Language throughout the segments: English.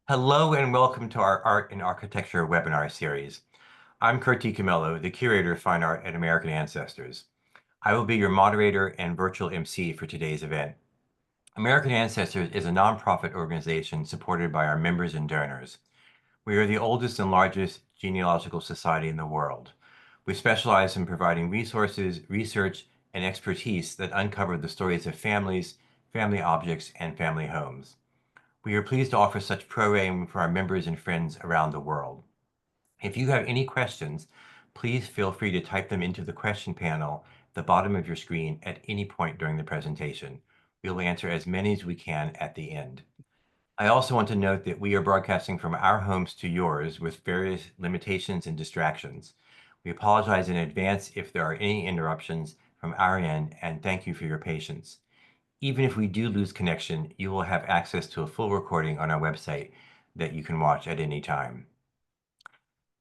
Hello and welcome to our Art and Architecture webinar series. I'm Kurt DiCamillo, the Curator of Fine Art at American Ancestors. I will be your moderator and virtual MC for today's event. American Ancestors is a nonprofit organization supported by our members and donors. We are the oldest and largest genealogical society in the world. We specialize in providing resources, research, and expertise that uncover the stories of families, family objects, and family homes. We are pleased to offer such programming for our members and friends around the world. If you have any questions, please feel free to type them into the question panel at the bottom of your screen at any point during the presentation. We will answer as many as we can at the end. I also want to note that we are broadcasting from our homes to yours with various limitations and distractions. We apologize in advance if there are any interruptions from our end, and thank you for your patience. Even if we do lose connection, you will have access to a full recording on our website that you can watch at any time.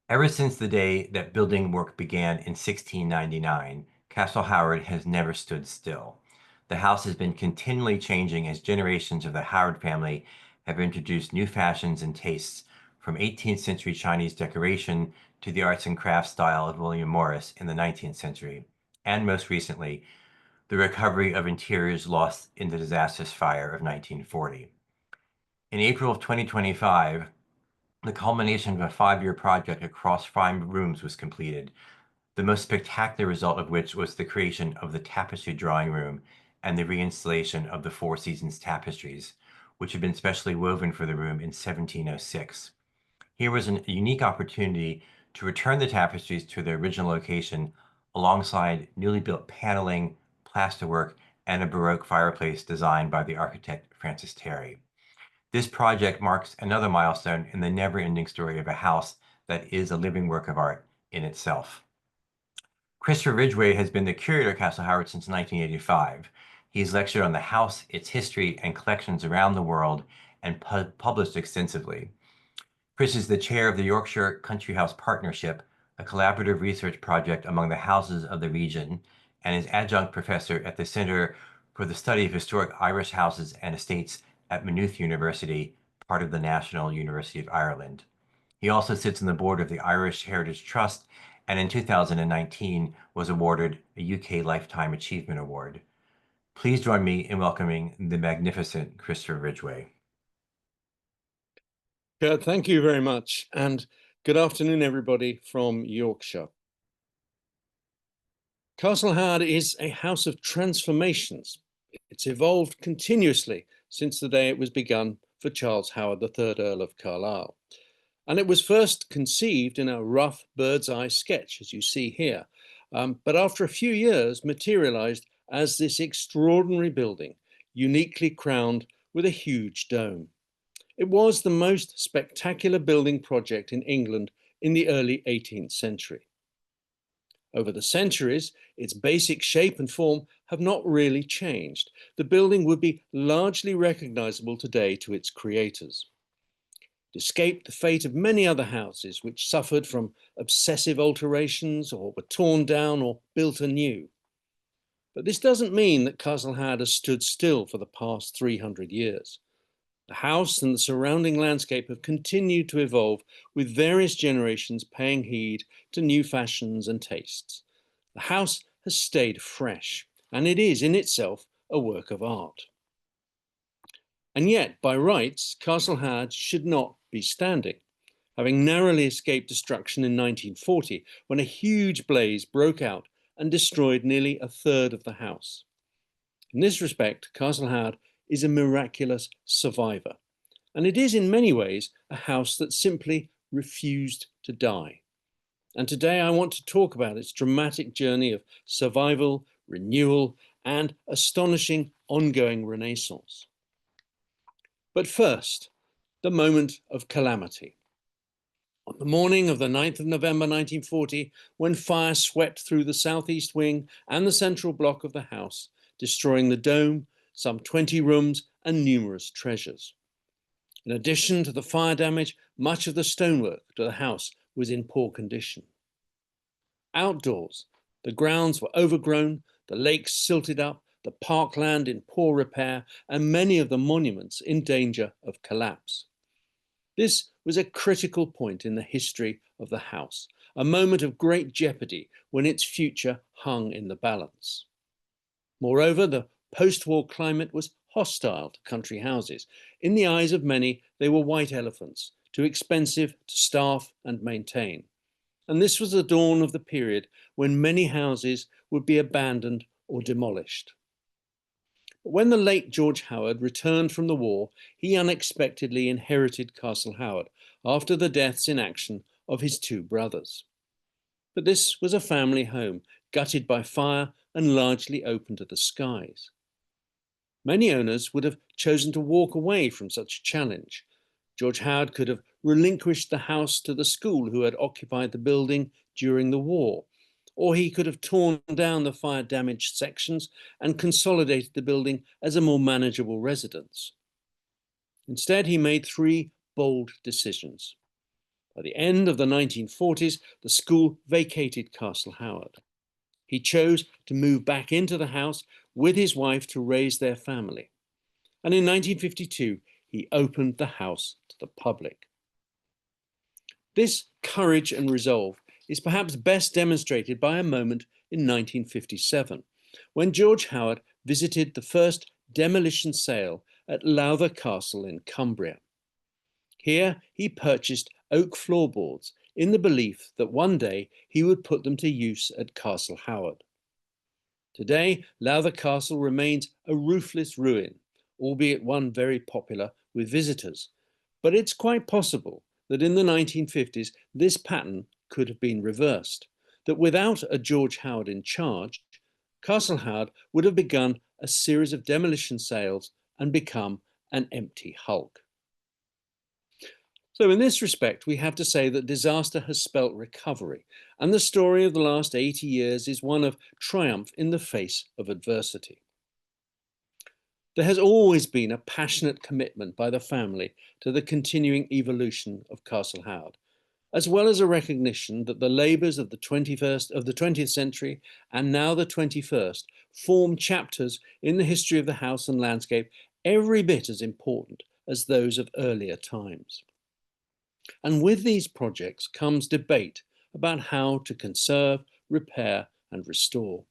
Ever since the day that building work began in 1699, Castle Howard has never stood still. The house has been continually changing as generations of the Howard family have introduced new fashions and tastes, from 18th century Chinese decoration to the arts and crafts style of William Morris in the 19th century, and most recently, the recovery of interiors lost in the disastrous fire of 1940. In April of 2025, the culmination of a 5-year project across 5 rooms was completed, the most spectacular result of which was the creation of the Tapestry Drawing Room and the reinstallation of the Four Seasons tapestries, which had been specially woven for the room in 1706. Here was a unique opportunity to return the tapestries to their original location alongside newly built paneling, plasterwork, and a Baroque fireplace designed by the architect Francis Terry. This project marks another milestone in the never-ending story of a house that is a living work of art in itself. Christopher Ridgway has been the curator of Castle Howard since 1985. He has lectured on the house, its history, and collections around the world, and published extensively. Chris is the chair of the Yorkshire Country House Partnership, a collaborative research project among the houses of the region, and is adjunct professor at the Centre for the Study of Historic Irish Houses and Estates at Maynooth University, part of the National University of Ireland. He also sits on the board of the Irish Heritage Trust, and in 2019 was awarded a UK Lifetime Achievement Award. Please join me in welcoming the magnificent Christopher Ridgway. Kurt, thank you very much, and good afternoon, everybody from Yorkshire. Castle Howard is a house of transformations. It's evolved continuously since the day it was begun for Charles Howard, the third Earl of Carlisle. And it was first conceived in a rough bird's eye sketch, as you see here, but after a few years materialized as this extraordinary building, uniquely crowned with a huge dome. It was the most spectacular building project in England in the early 18th century. Over the centuries, its basic shape and form have not really changed. The building would be largely recognizable today to its creators. It escaped the fate of many other houses which suffered from obsessive alterations or were torn down or built anew. But this doesn't mean that Castle Howard has stood still for the past 300 years. The house and the surrounding landscape have continued to evolve, with various generations paying heed to new fashions and tastes. The house has stayed fresh, and it is in itself a work of art. And yet, by rights, Castle Howard should not be standing, having narrowly escaped destruction in 1940 when a huge blaze broke out and destroyed nearly a third of the house. In this respect, Castle Howard is a miraculous survivor, and it is in many ways a house that simply refused to die. And today I want to talk about its dramatic journey of survival, renewal, and astonishing ongoing renaissance. But first, the moment of calamity. On the morning of the 9th of November 1940, when fire swept through the southeast wing and the central block of the house, destroying the dome, some 20 rooms, and numerous treasures. In addition to the fire damage, much of the stonework to the house was in poor condition. Outdoors, the grounds were overgrown, the lakes silted up, the parkland in poor repair, and many of the monuments in danger of collapse. This was a critical point in the history of the house, a moment of great jeopardy when its future hung in the balance. Moreover, the post-war climate was hostile to country houses. In the eyes of many, they were white elephants, too expensive to staff and maintain. And this was the dawn of the period when many houses would be abandoned or demolished. But when the late George Howard returned from the war, he unexpectedly inherited Castle Howard after the deaths in action of his two brothers. But this was a family home, gutted by fire and largely open to the skies. Many owners would have chosen to walk away from such a challenge. George Howard could have relinquished the house to the school who had occupied the building during the war, or he could have torn down the fire-damaged sections and consolidated the building as a more manageable residence. Instead, he made three bold decisions. By the end of the 1940s, the school vacated Castle Howard. He chose to move back into the house with his wife to raise their family. And in 1952, he opened the house to the public. This courage and resolve is perhaps best demonstrated by a moment in 1957, when George Howard visited the first demolition sale at Lowther Castle in Cumbria. Here he purchased oak floorboards in the belief that one day he would put them to use at Castle Howard. Today, Lowther Castle remains a roofless ruin, albeit one very popular with visitors. But it's quite possible that in the 1950s, this pattern could have been reversed, that without a George Howard in charge, Castle Howard would have begun a series of demolition sales and become an empty hulk. So in this respect, we have to say that disaster has spelt recovery, and the story of the last 80 years is one of triumph in the face of adversity. There has always been a passionate commitment by the family to the continuing evolution of Castle Howard, as well as a recognition that the labours of the 20th century and now the 21st form chapters in the history of the house and landscape every bit as important as those of earlier times. And with these projects comes debate about how to conserve, repair, and restore.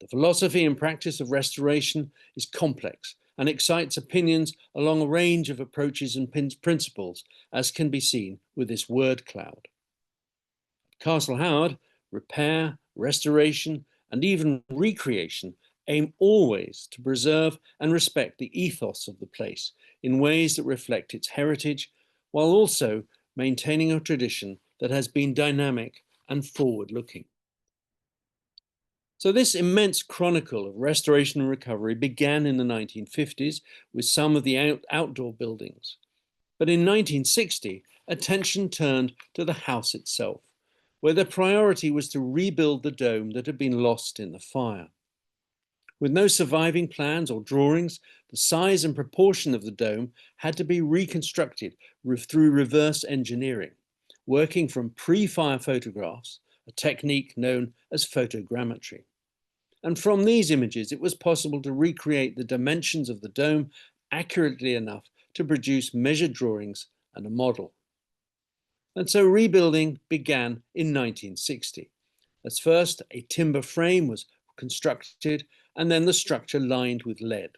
The philosophy and practice of restoration is complex and excites opinions along a range of approaches and principles, as can be seen with this word cloud. At Castle Howard, repair, restoration, and even recreation aim always to preserve and respect the ethos of the place in ways that reflect its heritage, while also maintaining a tradition that has been dynamic and forward-looking. So this immense chronicle of restoration and recovery began in the 1950s with some of the outdoor buildings. But in 1960, attention turned to the house itself, where the priority was to rebuild the dome that had been lost in the fire. With no surviving plans or drawings, the size and proportion of the dome had to be reconstructed through reverse engineering, working from pre-fire photographs, a technique known as photogrammetry. And from these images, it was possible to recreate the dimensions of the dome accurately enough to produce measured drawings and a model. And so rebuilding began in 1960. As first, a timber frame was constructed and then the structure lined with lead.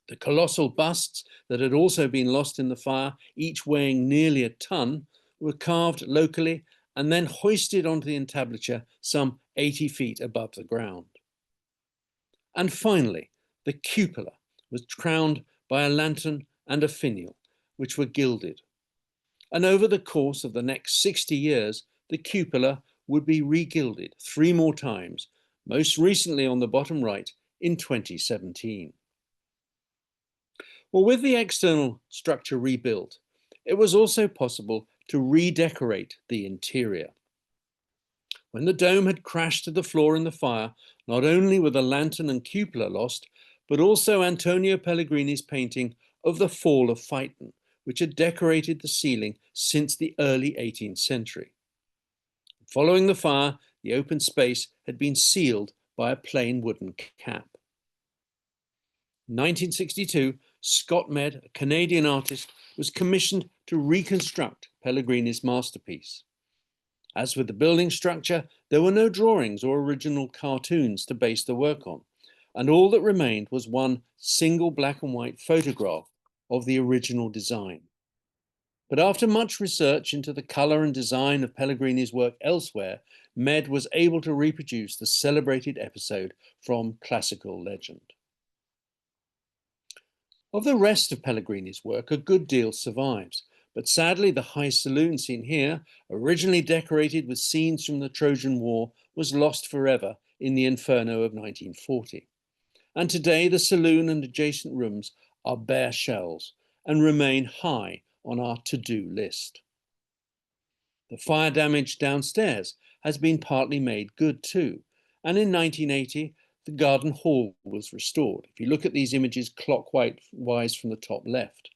The colossal busts that had also been lost in the fire, each weighing nearly a ton, were carved locally and then hoisted onto the entablature some 80 feet above the ground. And finally, the cupola was crowned by a lantern and a finial, which were gilded. And over the course of the next 60 years, the cupola would be regilded 3 more times, most recently on the bottom right in 2017. Well, with the external structure rebuilt, it was also possible to redecorate the interior. When the dome had crashed to the floor in the fire, not only were the lantern and cupola lost, but also Antonio Pellegrini's painting of the Fall of Phaeton, which had decorated the ceiling since the early 18th century. Following the fire, the open space had been sealed by a plain wooden cap. In 1962, Scott Med, a Canadian artist, was commissioned to reconstruct Pellegrini's masterpiece. As with the building structure, there were no drawings or original cartoons to base the work on, and all that remained was one single black and white photograph of the original design. But after much research into the color and design of Pellegrini's work elsewhere, Med was able to reproduce the celebrated episode from classical legend. Of the rest of Pellegrini's work, a good deal survives, but sadly the high saloon seen here, originally decorated with scenes from the Trojan War, was lost forever in the Inferno of 1940. And today the saloon and adjacent rooms are bare shells and remain high on our to-do list. The fire damage downstairs has been partly made good too, and in 1980 the garden hall was restored. If you look at these images clockwise from the top left.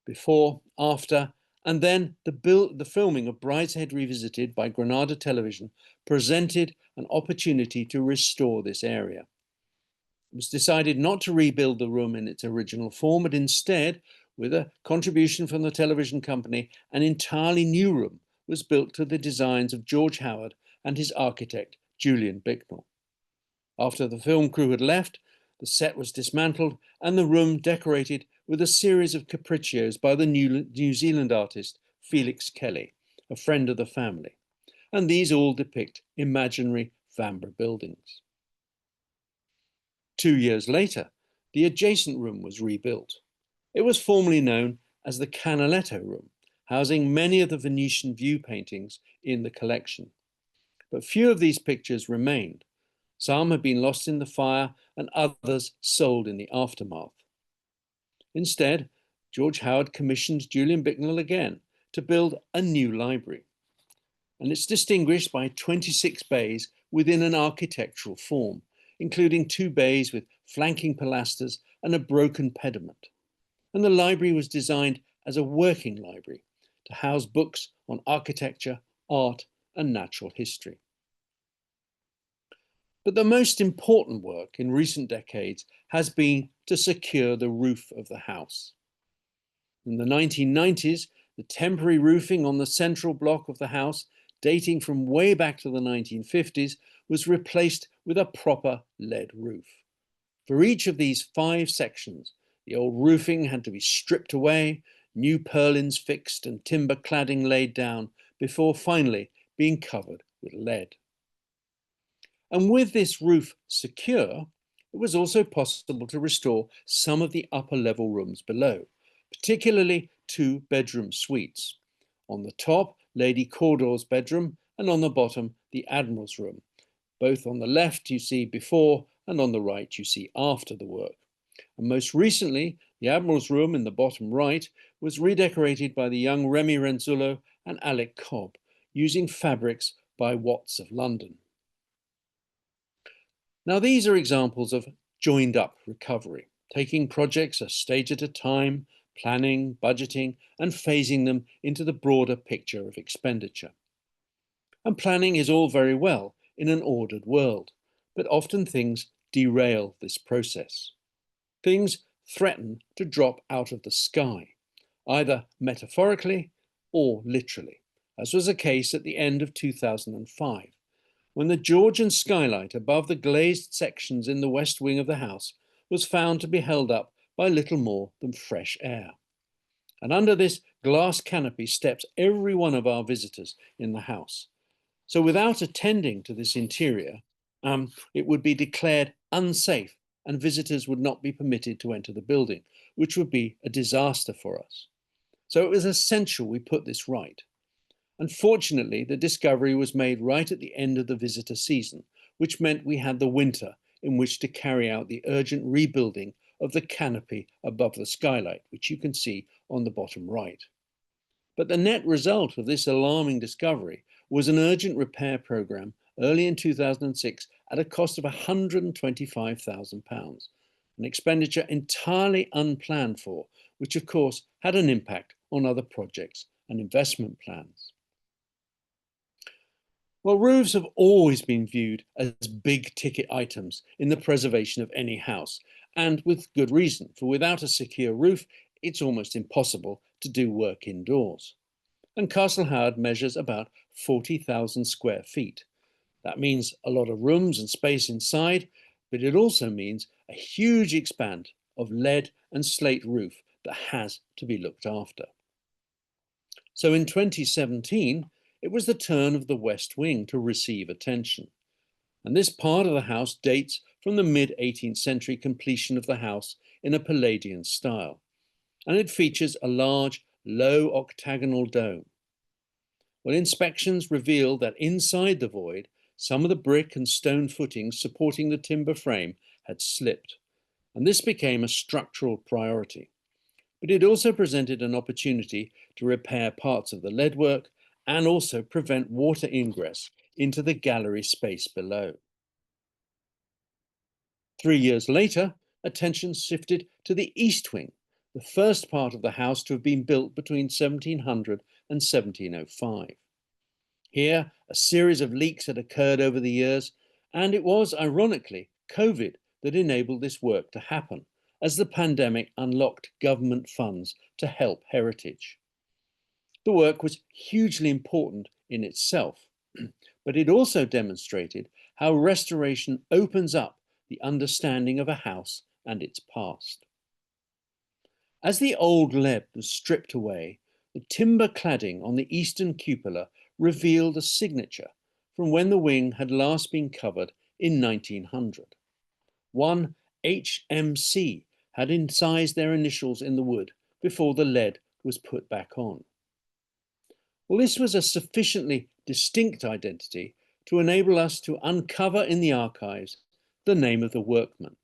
Before, after, and then the filming of Brideshead Revisited by Granada Television presented an opportunity to restore this area. It was decided not to rebuild the room in its original form, but instead, with a contribution from the television company, an entirely new room was built to the designs of George Howard and his architect, Julian Bicknell. After the film crew had left, the set was dismantled and the room decorated with a series of capriccios by the New Zealand artist Felix Kelly, a friend of the family. And these all depict imaginary Vanbrugh buildings. 2 years later, the adjacent room was rebuilt. It was formerly known as the Canaletto room, housing many of the Venetian view paintings in the collection. But few of these pictures remained. Some have been lost in the fire and others sold in the aftermath. Instead, George Howard commissioned Julian Bicknell again to build a new library. And it's distinguished by 26 bays within an architectural form, including 2 bays with flanking pilasters and a broken pediment. And the library was designed as a working library to house books on architecture, art, and natural history. But the most important work in recent decades has been to secure the roof of the house. In the 1990s, the temporary roofing on the central block of the house, dating from way back to the 1950s, was replaced with a proper lead roof. For each of these 5 sections, the old roofing had to be stripped away, new purlins fixed and timber cladding laid down before finally being covered with lead. And with this roof secure, it was also possible to restore some of the upper level rooms below, particularly 2 bedroom suites. On the top, Lady Cawdor's bedroom, and on the bottom, the Admiral's room. Both on the left you see before, and on the right you see after the work. And most recently, the Admiral's room in the bottom right was redecorated by the young Remy Renzullo and Alec Cobb, using fabrics by Watts of London. Now, these are examples of joined-up recovery, taking projects a stage at a time, planning, budgeting, and phasing them into the broader picture of expenditure. And planning is all very well in an ordered world, but often things derail this process. Things threaten to drop out of the sky, either metaphorically or literally, as was the case at the end of 2005. When the Georgian skylight above the glazed sections in the west wing of the house was found to be held up by little more than fresh air. And under this glass canopy steps every one of our visitors in the house. So without attending to this interior, it would be declared unsafe and visitors would not be permitted to enter the building, which would be a disaster for us. So it was essential we put this right. Unfortunately, the discovery was made right at the end of the visitor season, which meant we had the winter in which to carry out the urgent rebuilding of the canopy above the skylight, which you can see on the bottom right. But the net result of this alarming discovery was an urgent repair programme early in 2006 at a cost of £125,000, an expenditure entirely unplanned for, which of course had an impact on other projects and investment plans. Well, roofs have always been viewed as big ticket items in the preservation of any house, and with good reason, for without a secure roof, it's almost impossible to do work indoors. And Castle Howard measures about 40,000 square feet. That means a lot of rooms and space inside, but it also means a huge expanse of lead and slate roof that has to be looked after. So in 2017, it was the turn of the West Wing to receive attention. And this part of the house dates from the mid-18th century completion of the house in a Palladian style. And it features a large, low octagonal dome. Well, inspections reveal that inside the void, some of the brick and stone footings supporting the timber frame had slipped, and this became a structural priority. But it also presented an opportunity to repair parts of the leadwork and also prevent water ingress into the gallery space below. 3 years later, attention shifted to the east wing, the first part of the house to have been built between 1700 and 1705. Here, a series of leaks had occurred over the years, and it was, ironically, COVID that enabled this work to happen, as the pandemic unlocked government funds to help heritage. The work was hugely important in itself, but it also demonstrated how restoration opens up the understanding of a house and its past. As the old lead was stripped away, the timber cladding on the eastern cupola revealed a signature from when the wing had last been covered in 1900. One HMC had incised their initials in the wood before the lead was put back on. Well, this was a sufficiently distinct identity to enable us to uncover in the archives the name of the workman,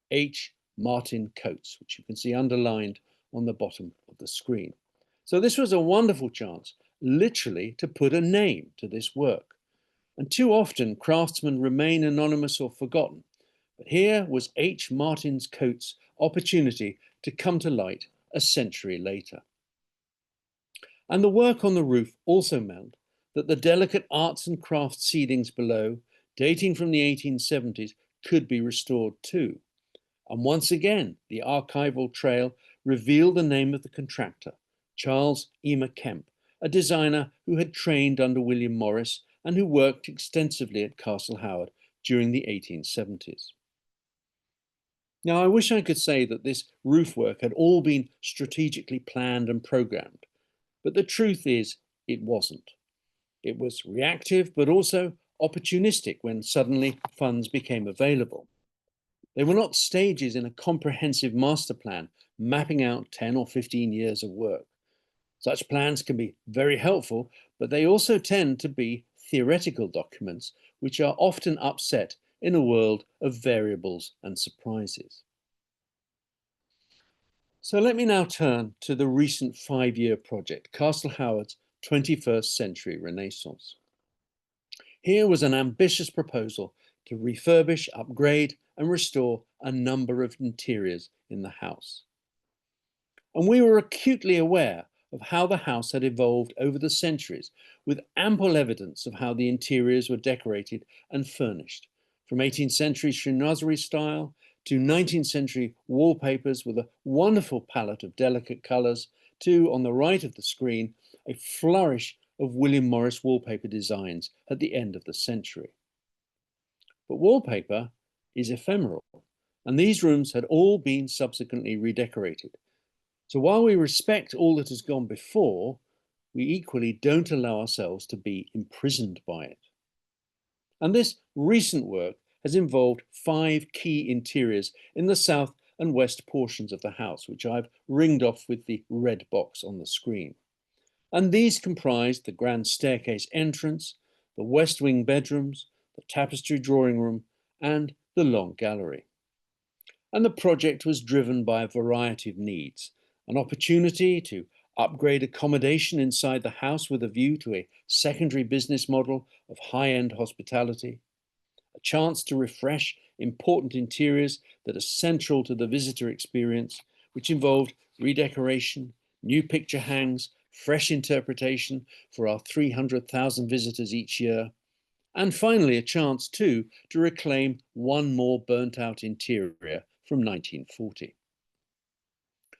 H. Martin Coates, which you can see underlined on the bottom of the screen. So this was a wonderful chance, literally, to put a name to this work. And too often, craftsmen remain anonymous or forgotten. But here was H. Martin Coates' opportunity to come to light a century later. And the work on the roof also meant that the delicate arts and crafts ceilings below, dating from the 1870s, could be restored too. And once again, the archival trail revealed the name of the contractor, Charles Eamer Kemp, a designer who had trained under William Morris and who worked extensively at Castle Howard during the 1870s. Now, I wish I could say that this roof work had all been strategically planned and programmed, but the truth is it wasn't. It was reactive, but also opportunistic when suddenly funds became available. They were not stages in a comprehensive master plan mapping out 10 or 15 years of work. Such plans can be very helpful, but they also tend to be theoretical documents, which are often upset in a world of variables and surprises. So let me now turn to the recent 5-year project, Castle Howard's 21st Century Renaissance. Here was an ambitious proposal to refurbish, upgrade, and restore a number of interiors in the house. And we were acutely aware of how the house had evolved over the centuries, with ample evidence of how the interiors were decorated and furnished, from 18th century chinoiserie style to 19th century wallpapers with a wonderful palette of delicate colours, to, on the right of the screen, a flourish of William Morris wallpaper designs at the end of the century. But wallpaper is ephemeral, and these rooms had all been subsequently redecorated. So while we respect all that has gone before, we equally don't allow ourselves to be imprisoned by it. And this recent work has involved 5 key interiors in the south and west portions of the house, which I've ringed off with the red box on the screen. And these comprised the grand staircase entrance, the west wing bedrooms, the tapestry drawing room, and the long gallery. And the project was driven by a variety of needs: an opportunity to upgrade accommodation inside the house with a view to a secondary business model of high-end hospitality, a chance to refresh important interiors that are central to the visitor experience, which involved redecoration, new picture hangs, fresh interpretation for our 300,000 visitors each year, and finally a chance too to reclaim one more burnt out interior from 1940.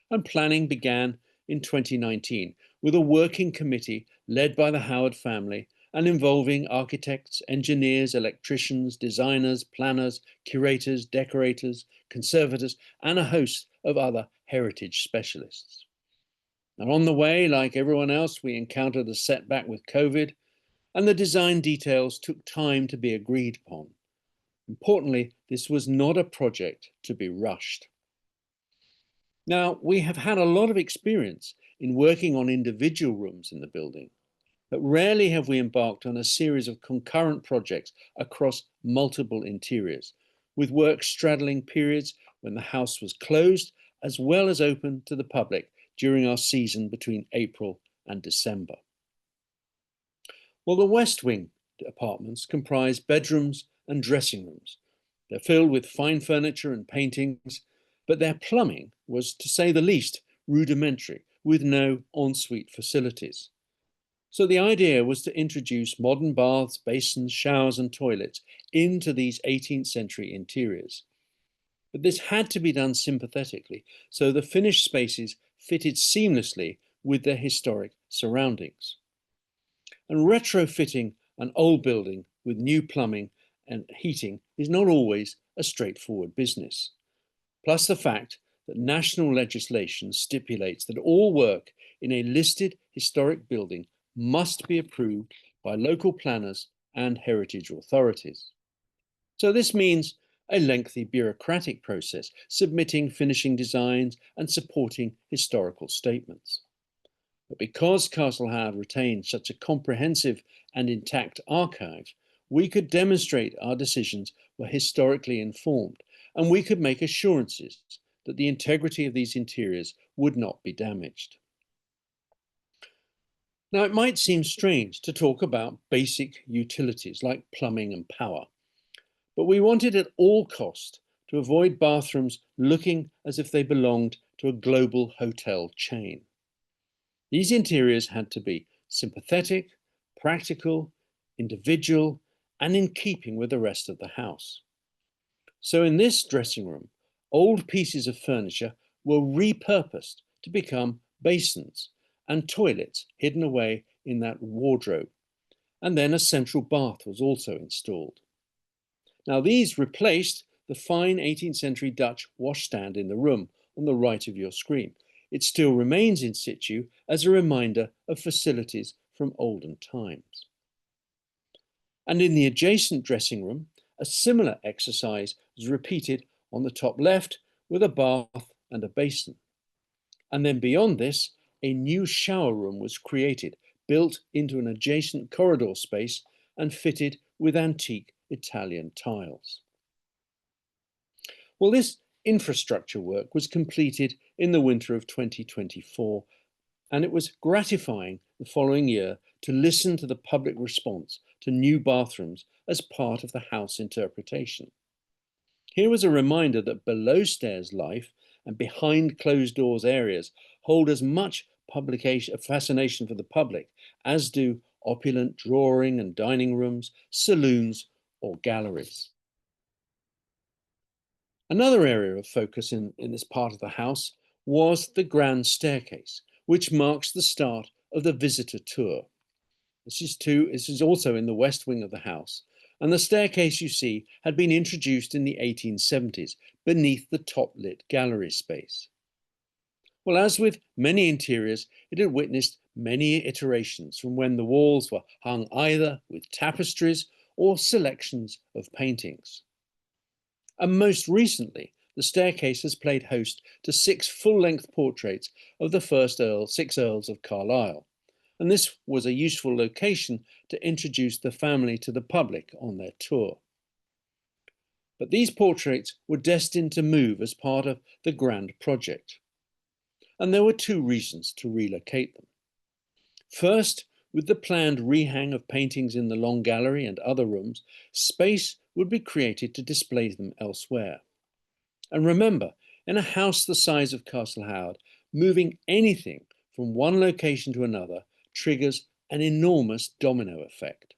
And planning began in 2019 with a working committee led by the Howard family and involving architects, engineers, electricians, designers, planners, curators, decorators, conservators, and a host of other heritage specialists. And on the way, like everyone else, we encountered a setback with COVID, and the design details took time to be agreed upon. Importantly, this was not a project to be rushed. Now, we have had a lot of experience in working on individual rooms in the building, but rarely have we embarked on a series of concurrent projects across multiple interiors, with work straddling periods when the house was closed as well as open to the public during our season between April and December. Well, the West Wing apartments comprise bedrooms and dressing rooms. They're filled with fine furniture and paintings, but their plumbing was, to say the least, rudimentary, with no ensuite facilities. So the idea was to introduce modern baths, basins, showers, and toilets into these 18th century interiors. But this had to be done sympathetically, so the finished spaces fitted seamlessly with their historic surroundings. And retrofitting an old building with new plumbing and heating is not always a straightforward business. Plus the fact that national legislation stipulates that all work in a listed historic building must be approved by local planners and heritage authorities. So this means a lengthy bureaucratic process, submitting finishing designs and supporting historical statements. But because Castle Howard retained such a comprehensive and intact archive, we could demonstrate our decisions were historically informed, and we could make assurances that the integrity of these interiors would not be damaged. Now, it might seem strange to talk about basic utilities like plumbing and power, but we wanted at all cost to avoid bathrooms looking as if they belonged to a global hotel chain. These interiors had to be sympathetic, practical, individual, and in keeping with the rest of the house. So in this dressing room, old pieces of furniture were repurposed to become basins and toilets hidden away in that wardrobe. And then a central bath was also installed. Now these replaced the fine 18th century Dutch washstand in the room on the right of your screen. It still remains in situ as a reminder of facilities from olden times. And in the adjacent dressing room, a similar exercise was repeated on the top left with a bath and a basin. And then beyond this, a new shower room was created, built into an adjacent corridor space and fitted with antique Italian tiles. Well, this infrastructure work was completed in the winter of 2024, and it was gratifying the following year to listen to the public response to new bathrooms as part of the house interpretation. Here was a reminder that below stairs life and behind closed doors areas hold as much fascination for the public as do opulent drawing and dining rooms, saloons, or galleries. Another area of focus in this part of the house was the grand staircase, which marks the start of the visitor tour. This is also in the west wing of the house, and the staircase you see had been introduced in the 1870s beneath the top-lit gallery space. Well, as with many interiors, it had witnessed many iterations from when the walls were hung either with tapestries or selections of paintings. And most recently, the staircase has played host to 6 full-length portraits of the six Earls of Carlisle. And this was a useful location to introduce the family to the public on their tour. But these portraits were destined to move as part of the grand project. And there were 2 reasons to relocate them. First, with the planned rehang of paintings in the long gallery and other rooms, space would be created to display them elsewhere. And remember, in a house the size of Castle Howard, moving anything from one location to another triggers an enormous domino effect.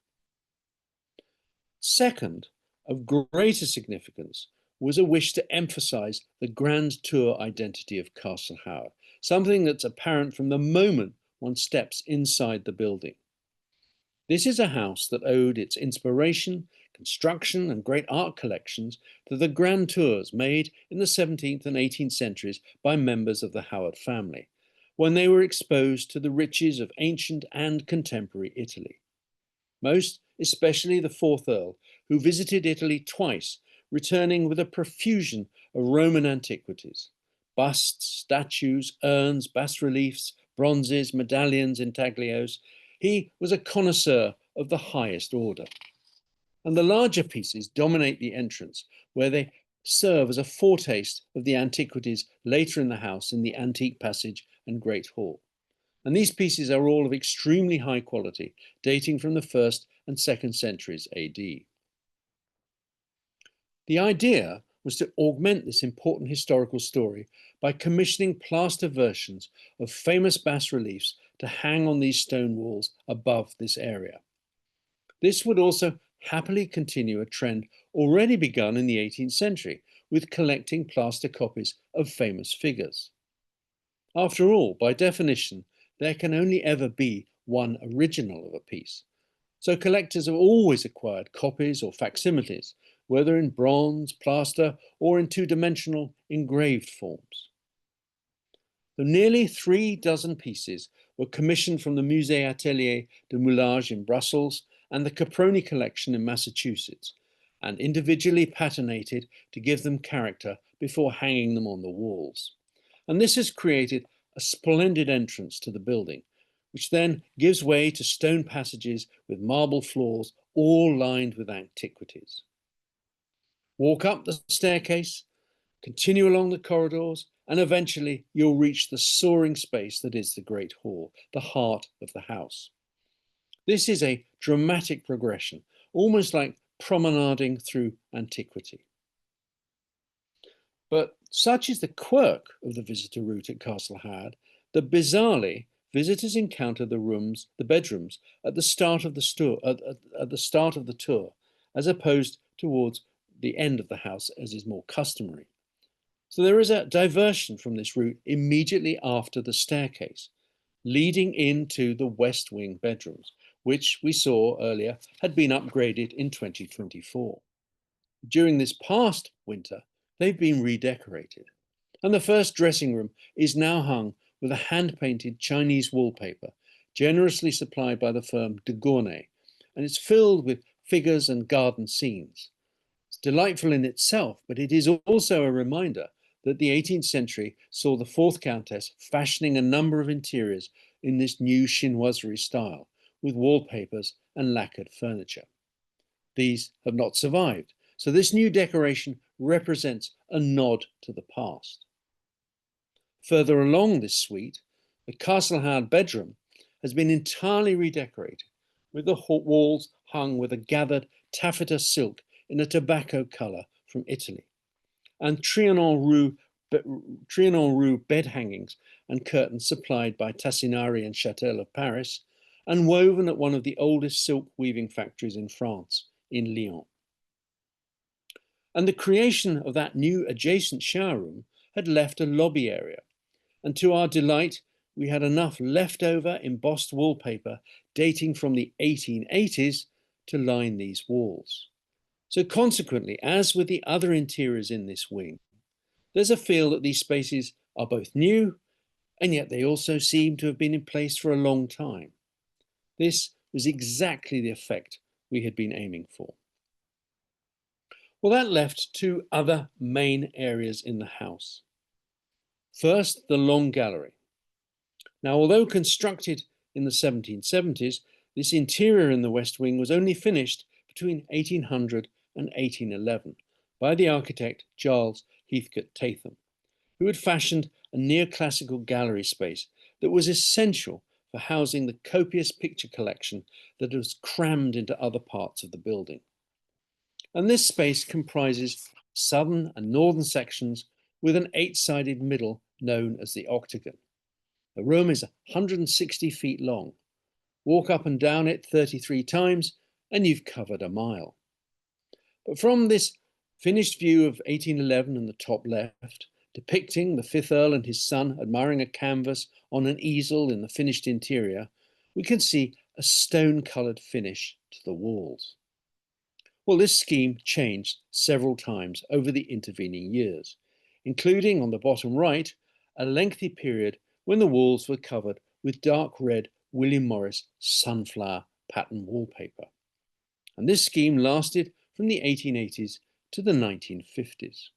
Second, of greater significance, was a wish to emphasize the grand tour identity of Castle Howard, something that's apparent from the moment one steps inside the building. This is a house that owed its inspiration, construction, and great art collections to the grand tours made in the 17th and 18th centuries by members of the Howard family, when they were exposed to the riches of ancient and contemporary Italy. Most especially the fourth Earl, who visited Italy twice, returning with a profusion of Roman antiquities: busts, statues, urns, bas-reliefs, bronzes, medallions, intaglios. He was a connoisseur of the highest order. And the larger pieces dominate the entrance, where they serve as a foretaste of the antiquities later in the house in the antique passage and great hall. And these pieces are all of extremely high quality, dating from the 1st and 2nd centuries AD. The idea was to augment this important historical story by commissioning plaster versions of famous bas-reliefs to hang on these stone walls above this area. This would also happily continue a trend already begun in the 18th century with collecting plaster copies of famous figures. After all, by definition, there can only ever be one original of a piece. So collectors have always acquired copies or facsimiles, whether in bronze, plaster, or in two-dimensional engraved forms. The nearly 3 dozen pieces were commissioned from the Musée Atelier de Moulage in Brussels and the Caproni collection in Massachusetts, and individually patinated to give them character before hanging them on the walls. And this has created a splendid entrance to the building, which then gives way to stone passages with marble floors, all lined with antiquities. Walk up the staircase, continue along the corridors, and eventually you'll reach the soaring space that is the Great Hall, the heart of the house. This is a dramatic progression, almost like promenading through antiquity. But such is the quirk of the visitor route at Castle Howard that bizarrely, visitors encounter the bedrooms at the start of the tour, as opposed towards the end of the house, as is more customary. So there is a diversion from this route immediately after the staircase, leading into the West Wing bedrooms, which we saw earlier had been upgraded in 2024. During this past winter, they've been redecorated, and the first dressing room is now hung with a hand-painted Chinese wallpaper, generously supplied by the firm de Gournay, and it's filled with figures and garden scenes. It's delightful in itself, but it is also a reminder that the 18th century saw the fourth Countess fashioning a number of interiors in this new chinoiserie style, with wallpapers and lacquered furniture. These have not survived, so this new decoration represents a nod to the past. Further along this suite, the Castle Howard bedroom has been entirely redecorated, with the walls hung with a gathered taffeta silk in a tobacco colour from Italy, and Trianon Roux bed hangings and curtains supplied by Tassinari and Châtel of Paris, and woven at one of the oldest silk weaving factories in France, in Lyon. And the creation of that new adjacent shower room had left a lobby area, and to our delight, we had enough leftover embossed wallpaper dating from the 1880s to line these walls. So consequently, as with the other interiors in this wing, there's a feel that these spaces are both new, and yet they also seem to have been in place for a long time. This was exactly the effect we had been aiming for. Well, that left 2 other main areas in the house. First, the long gallery. Now, although constructed in the 1770s, this interior in the West Wing was only finished between 1800 and 1811 by the architect Charles Heathcote Tatham, who had fashioned a neoclassical gallery space that was essential for housing the copious picture collection that was crammed into other parts of the building. And this space comprises southern and northern sections with an 8-sided middle known as the octagon. The room is 160 feet long. Walk up and down it 33 times and you've covered a mile. But from this Finished view of 1811 in the top left, depicting the fifth Earl and his son admiring a canvas on an easel in the finished interior, we can see a stone-coloured finish to the walls. Well, this scheme changed several times over the intervening years, including on the bottom right, a lengthy period when the walls were covered with dark red William Morris sunflower pattern wallpaper. And this scheme lasted from the 1880s to the 1950s.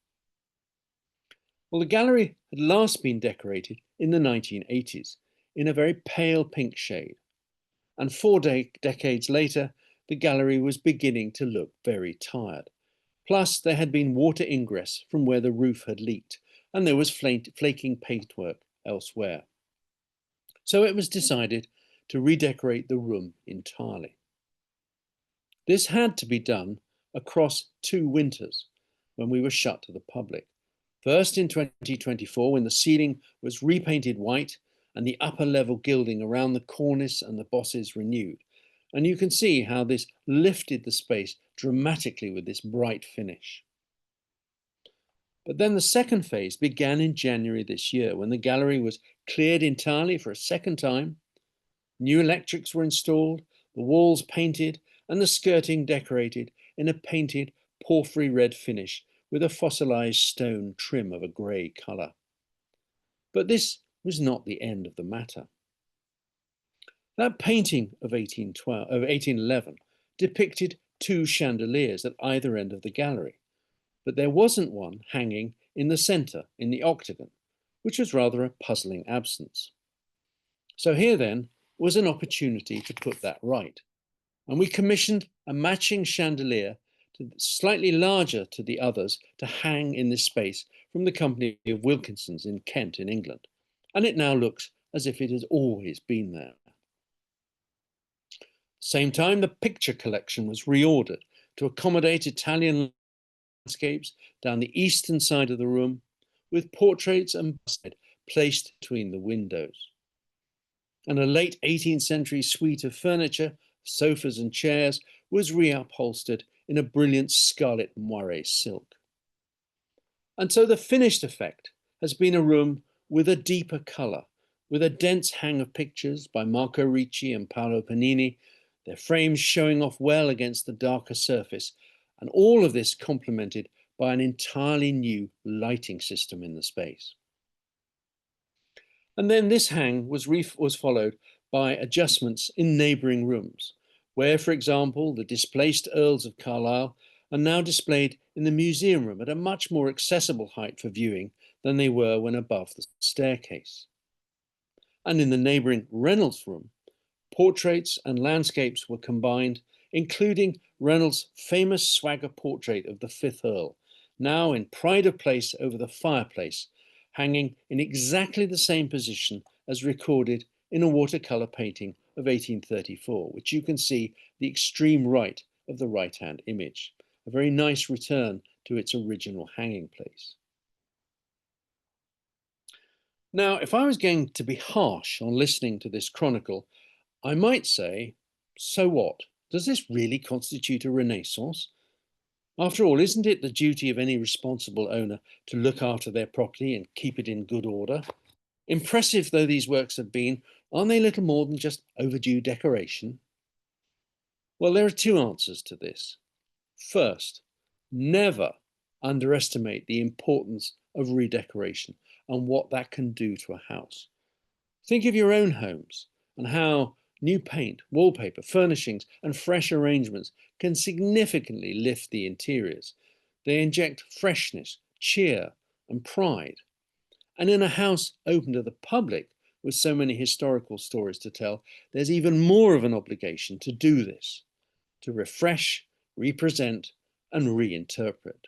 Well, the gallery had last been decorated in the 1980s in a very pale pink shade. And 4 decades later, the gallery was beginning to look very tired. Plus, there had been water ingress from where the roof had leaked, and there was flaking paintwork elsewhere. So it was decided to redecorate the room entirely. This had to be done across 2 winters when we were shut to the public. First in 2024, when the ceiling was repainted white and the upper level gilding around the cornice and the bosses renewed. And you can see how this lifted the space dramatically with this bright finish. But then the second phase began in January this year, when the gallery was cleared entirely for a second time. New electrics were installed, the walls painted, and the skirting decorated in a painted porphyry red finish with a fossilized stone trim of a grey colour. But this was not the end of the matter. That painting of 1811 depicted 2 chandeliers at either end of the gallery, but there wasn't one hanging in the centre in the octagon, which was rather a puzzling absence. So here then was an opportunity to put that right, and we commissioned a matching chandelier, slightly larger to the others, to hang in this space from the company of Wilkinson's in Kent in England, and it now looks as if it has always been there. Same time, the picture collection was reordered to accommodate Italian landscapes down the eastern side of the room, with portraits and busts placed between the windows. And a late 18th century suite of furniture, sofas and chairs, was reupholstered in a brilliant scarlet moire silk. And so the finished effect has been a room with a deeper colour, with a dense hang of pictures by Marco Ricci and Paolo Panini, their frames showing off well against the darker surface, and all of this complemented by an entirely new lighting system in the space. And then this hang was followed by adjustments in neighbouring rooms, where, for example, the displaced Earls of Carlisle are now displayed in the museum room at a much more accessible height for viewing than they were when above the staircase. And in the neighbouring Reynolds room, portraits and landscapes were combined, including Reynolds' famous swagger portrait of the 5th Earl, now in pride of place over the fireplace, hanging in exactly the same position as recorded in a watercolour painting of 1834, which you can see the extreme right of the right-hand image, a very nice return to its original hanging place. Now, if I was going to be harsh on listening to this chronicle, I might say, so what? Does this really constitute a renaissance? After all, isn't it the duty of any responsible owner to look after their property and keep it in good order? Impressive though these works have been, aren't they little more than just overdue decoration? Well, there are 2 answers to this. First, never underestimate the importance of redecoration and what that can do to a house. Think of your own homes and how new paint, wallpaper, furnishings, and fresh arrangements can significantly lift the interiors. They inject freshness, cheer, and pride. And in a house open to the public with so many historical stories to tell, there's even more of an obligation to do this, to refresh, represent, and reinterpret.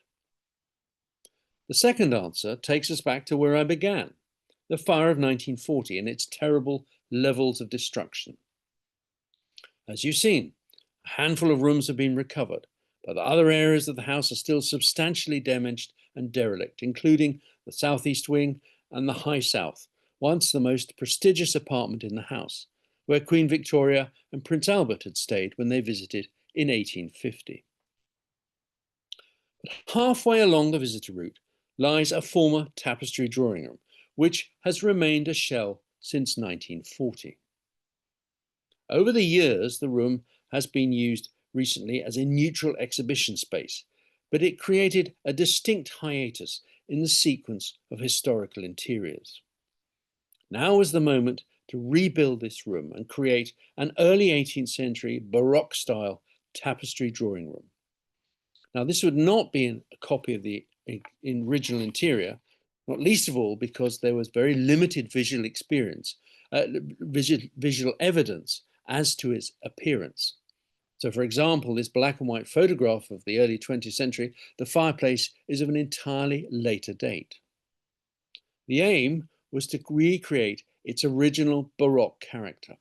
The second answer takes us back to where I began, the fire of 1940 and its terrible levels of destruction. As you've seen, a handful of rooms have been recovered, but the other areas of the house are still substantially damaged and derelict, including the southeast wing and the high south, once the most prestigious apartment in the house, where Queen Victoria and Prince Albert had stayed when they visited in 1850. Halfway along the visitor route lies a former tapestry drawing room, which has remained a shell since 1940. Over the years, the room has been used recently as a neutral exhibition space, but it created a distinct hiatus in the sequence of historical interiors. Now is the moment to rebuild this room and create an early 18th century Baroque style tapestry drawing room. Now, this would not be a copy of the original interior, not least of all because there was very limited visual experience, visual evidence as to its appearance. So, for example, this black and white photograph of the early 20th century, the fireplace is of an entirely later date. The aim was to recreate its original Baroque character.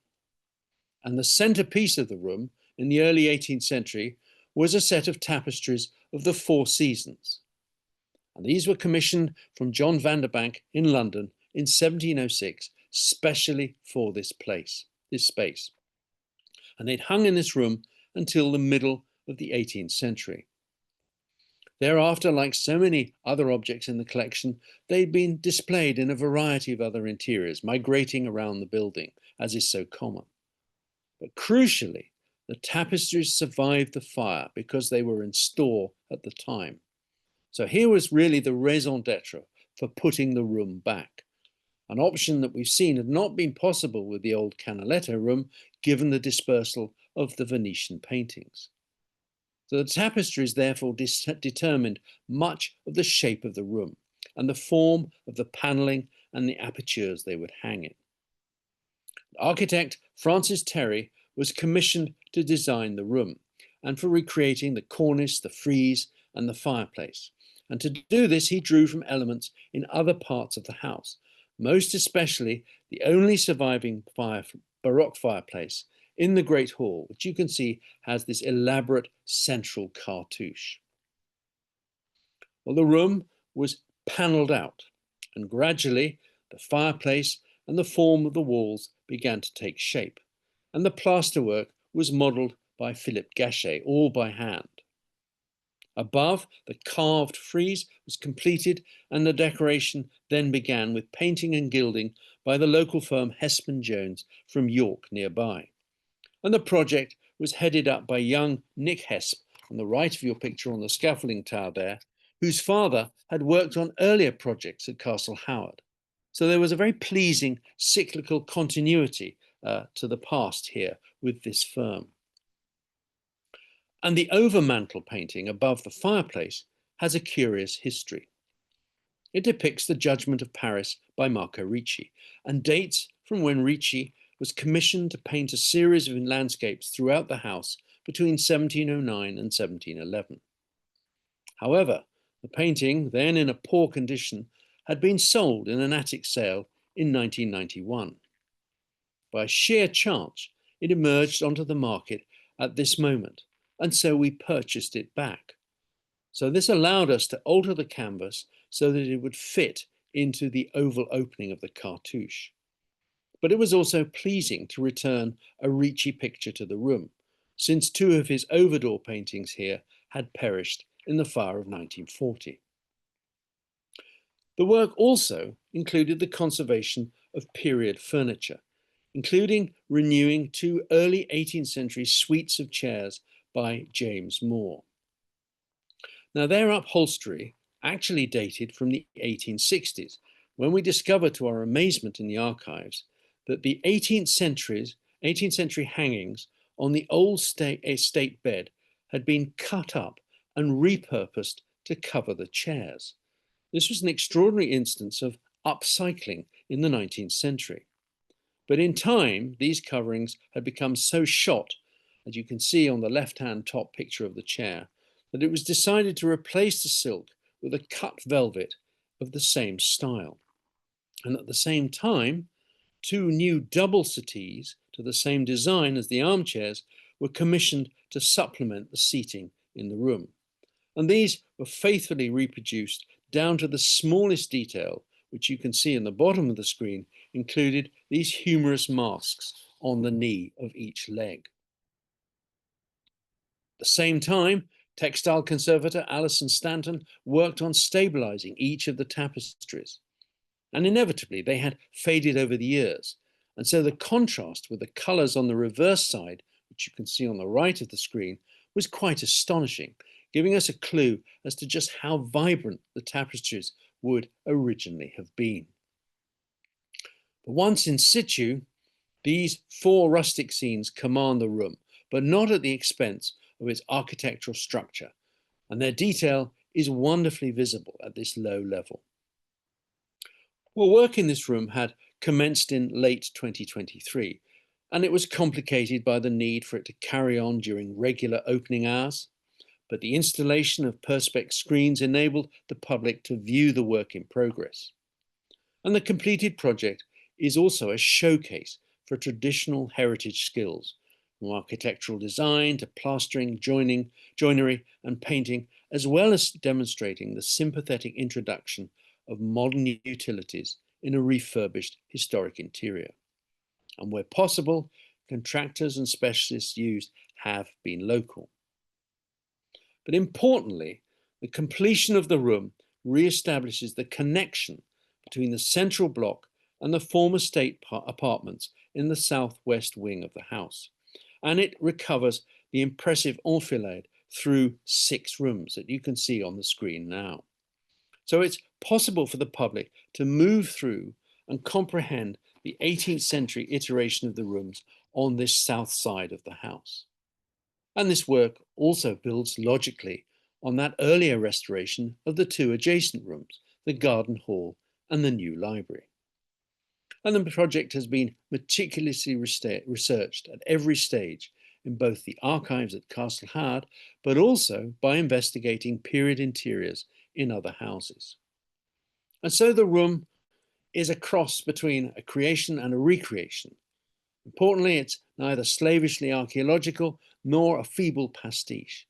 And the centerpiece of the room in the early 18th century was a set of tapestries of the Four Seasons. And these were commissioned from John Vanderbank in London in 1706, specially for this space. And they'd hung in this room until the middle of the 18th century. Thereafter, like so many other objects in the collection, they'd been displayed in a variety of other interiors, migrating around the building, as is so common. But crucially, the tapestries survived the fire because they were in store at the time. So here was really the raison d'etre for putting the room back, an option that we've seen had not been possible with the old Canaletto room, given the dispersal of the Venetian paintings. So the tapestries therefore determined much of the shape of the room and the form of the panelling and the apertures they would hang in. Architect Francis Terry was commissioned to design the room and for recreating the cornice, the frieze, and the fireplace. And to do this, he drew from elements in other parts of the house, most especially the only surviving Baroque fireplace in the Great Hall, which you can see has this elaborate central cartouche. Well, the room was panelled out, and gradually the fireplace and the form of the walls began to take shape, and the plasterwork was modelled by Philippe Gachet, all by hand. Above, the carved frieze was completed, and the decoration then began with painting and gilding by the local firm Hespen Jones from York nearby. And the project was headed up by young Nick Hesp, on the right of your picture on the scaffolding tower there, whose father had worked on earlier projects at Castle Howard. So there was a very pleasing cyclical continuity to the past here with this firm. And the overmantel painting above the fireplace has a curious history. It depicts the Judgment of Paris by Marco Ricci and dates from when Ricci was commissioned to paint a series of landscapes throughout the house between 1709 and 1711. However, the painting, then in a poor condition, had been sold in an attic sale in 1991. By sheer chance, it emerged onto the market at this moment, and so we purchased it back. So this allowed us to alter the canvas so that it would fit into the oval opening of the cartouche. But it was also pleasing to return a Ricci picture to the room, since two of his overdoor paintings here had perished in the fire of 1940. The work also included the conservation of period furniture, including renewing two early 18th century suites of chairs by James Moore. Now, their upholstery actually dated from the 1860s, when we discovered to our amazement in the archives that the 18th century hangings on the old estate bed had been cut up and repurposed to cover the chairs. This was an extraordinary instance of upcycling in the 19th century. But in time, these coverings had become so shot, as you can see on the left-hand top picture of the chair, that it was decided to replace the silk with a cut velvet of the same style. And at the same time, two new double settees to the same design as the armchairs were commissioned to supplement the seating in the room. And these were faithfully reproduced down to the smallest detail, which you can see in the bottom of the screen, included these humorous masks on the knee of each leg. At the same time, Textile conservator Alison Stanton worked on stabilizing each of the tapestries. And inevitably, they had faded over the years. And so the contrast with the colors on the reverse side, which you can see on the right of the screen, was quite astonishing, giving us a clue as to just how vibrant the tapestries would originally have been. But once in situ, these 4 rustic scenes command the room, but not at the expense of its architectural structure, and their detail is wonderfully visible at this low level. Well, work in this room had commenced in late 2023, and it was complicated by the need for it to carry on during regular opening hours. But the installation of perspex screens enabled the public to view the work in progress. And the completed project is also a showcase for traditional heritage skills, from architectural design to plastering, joinery, and painting, as well as demonstrating the sympathetic introduction of modern utilities in a refurbished historic interior. And where possible, contractors and specialists used have been local. But importantly, the completion of the room re-establishes the connection between the central block and the former state apartments in the southwest wing of the house. And it recovers the impressive enfilade through 6 rooms that you can see on the screen now. So it's possible for the public to move through and comprehend the 18th century iteration of the rooms on this south side of the house. And this work also builds logically on that earlier restoration of the 2 adjacent rooms, the garden hall and the new library. And the project has been meticulously researched at every stage in both the archives at Castle Howard, but also by investigating period interiors in other houses. And so the room is a cross between a creation and a recreation. Importantly, it's neither slavishly archaeological nor a feeble pastiche.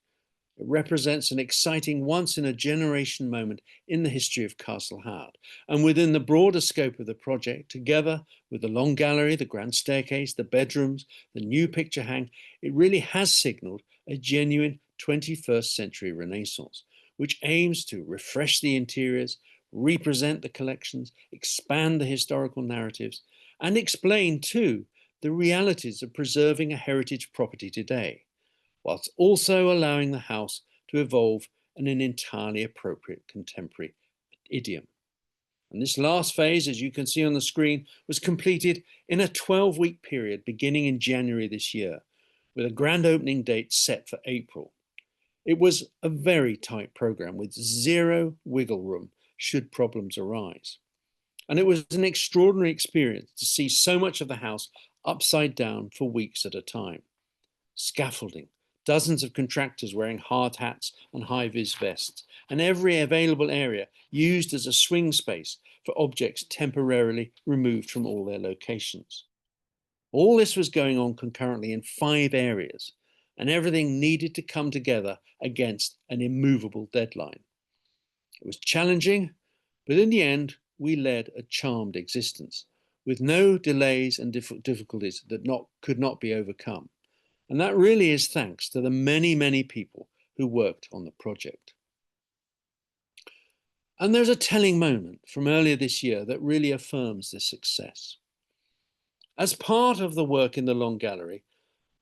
It represents an exciting once-in-a-generation moment in the history of Castle Howard. And within the broader scope of the project, together with the long gallery, the grand staircase, the bedrooms, the new picture hang, it really has signalled a genuine 21st century Renaissance, which aims to refresh the interiors, represent the collections, expand the historical narratives, and explain, too, the realities of preserving a heritage property today, whilst also allowing the house to evolve in an entirely appropriate contemporary idiom. And this last phase, as you can see on the screen, was completed in a 12-week period beginning in January this year, with a grand opening date set for April. It was a very tight program with 0 wiggle room should problems arise. And it was an extraordinary experience to see so much of the house upside down for weeks at a time. Scaffolding, dozens of contractors wearing hard hats and high-vis vests, and every available area used as a swing space for objects temporarily removed from all their locations. All this was going on concurrently in 5 areas, and everything needed to come together against an immovable deadline. It was challenging, but in the end, we led a charmed existence, with no delays and difficulties that could not be overcome. And that really is thanks to the many, many people who worked on the project. And there's a telling moment from earlier this year that really affirms this success. As part of the work in the Long Gallery,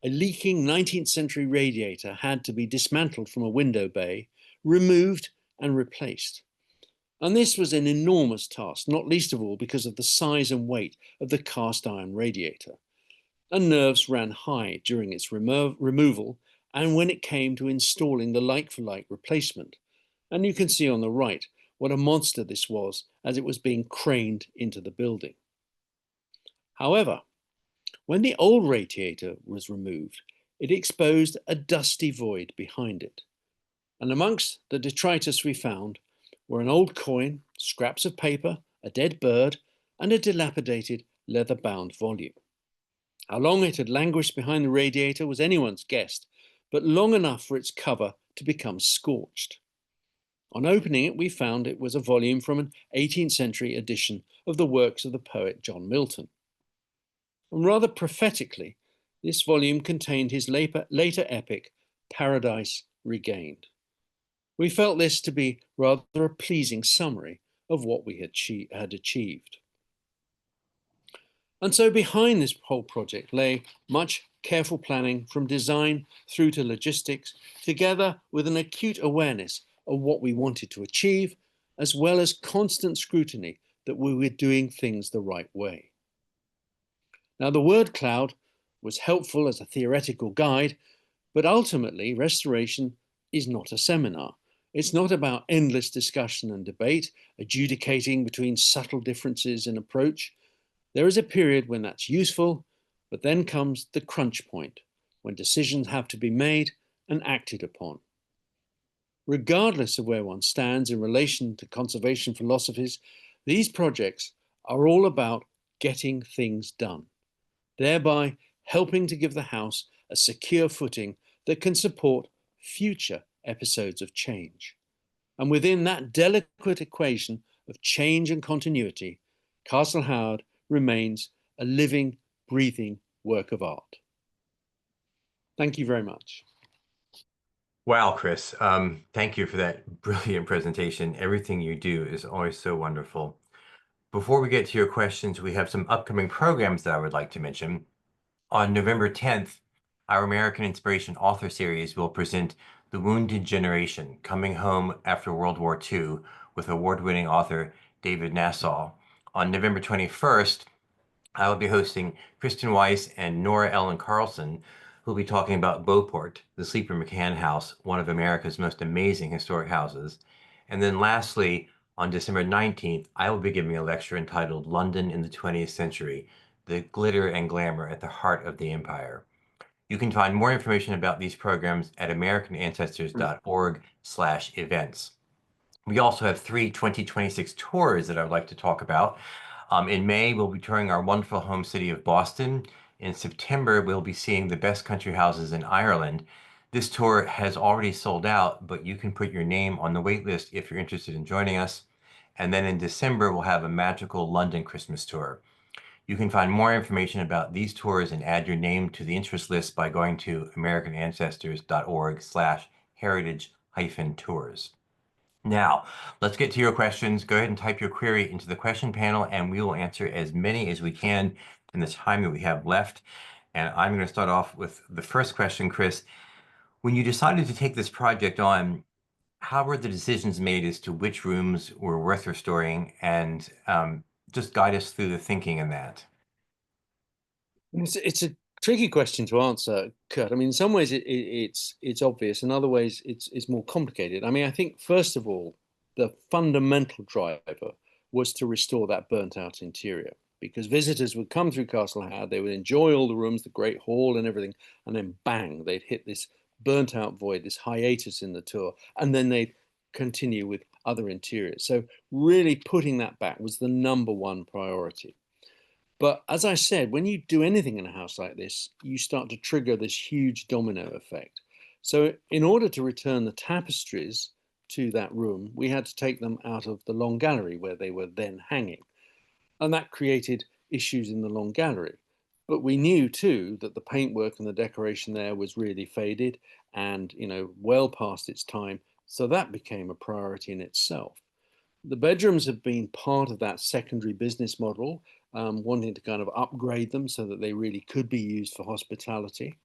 a leaking 19th century radiator had to be dismantled from a window bay, removed and replaced. And this was an enormous task, not least of all because of the size and weight of the cast iron radiator. And nerves ran high during its removal and when it came to installing the like-for-like replacement. And you can see on the right what a monster this was as it was being craned into the building. However, when the old radiator was removed, it exposed a dusty void behind it. And amongst the detritus we found were an old coin, scraps of paper, a dead bird, and a dilapidated leather-bound volume. How long it had languished behind the radiator was anyone's guess, but long enough for its cover to become scorched. On opening it, we found it was a volume from an 18th century edition of the works of the poet John Milton. And rather prophetically, this volume contained his later epic, Paradise Regained. We felt this to be rather a pleasing summary of what we had achieved. And so behind this whole project lay much careful planning from design through to logistics, together with an acute awareness of what we wanted to achieve, as well as constant scrutiny that we were doing things the right way. Now, the word cloud was helpful as a theoretical guide, but ultimately, restoration is not a seminar. It's not about endless discussion and debate, adjudicating between subtle differences in approach. There is a period when that's useful, but then comes the crunch point, when decisions have to be made and acted upon. Regardless of where one stands in relation to conservation philosophies, these projects are all about getting things done, thereby helping to give the house a secure footing that can support future episodes of change. And within that delicate equation of change and continuity, Castle Howard remains a living, breathing work of art. Thank you very much. Wow, Chris, thank you for that brilliant presentation. Everything you do is always so wonderful. Before we get to your questions, we have some upcoming programs that I would like to mention. On November 10th, our American Inspiration Author Series will present The Wounded Generation, Coming Home After World War II, with award-winning author David Nassau. On November 21st, I will be hosting Kristen Weiss and Nora Ellen Carlson, who will be talking about Beauport, the Sleeper McCann House, one of America's most amazing historic houses. And then lastly, on December 19th, I will be giving a lecture entitled London in the 20th Century, the Glitter and Glamour at the Heart of the Empire. You can find more information about these programs at americanancestors.org/events. We also have 2026 tours that I would like to talk about. In May, we'll be touring our wonderful home city of Boston. In September, we'll be seeing the best country houses in Ireland. This tour has already sold out, but you can put your name on the wait list if you're interested in joining us. And then in December, we'll have a magical London Christmas tour. You can find more information about these tours and add your name to the interest list by going to americanancestors.org/heritage-tours. Now, let's get to your questions. Go ahead and type your query into the question panel, and we will answer as many as we can in the time that we have left. And I'm going to start off with the first question, Chris. When you decided to take this project on, how were the decisions made as to which rooms were worth restoring? And just guide us through the thinking in that. It's a tricky question to answer, Kurt. I mean, in some ways it's obvious, in other ways it's more complicated. I mean, I think first of all, the fundamental driver was to restore that burnt out interior, because visitors would come through Castle Howard, they would enjoy all the rooms, the great hall and everything, and then bang, they'd hit this burnt out void, this hiatus in the tour, and then they'd continue with other interiors. So really putting that back was the number one priority. But as I said, when you do anything in a house like this, you start to trigger this huge domino effect. So in order to return the tapestries to that room, we had to take them out of the long gallery where they were then hanging. And that created issues in the long gallery. But we knew too that the paintwork and the decoration there was really faded and, well past its time. So that became a priority in itself. The bedrooms have been part of that secondary business model, wanting to kind of upgrade them so that they really could be used for hospitality.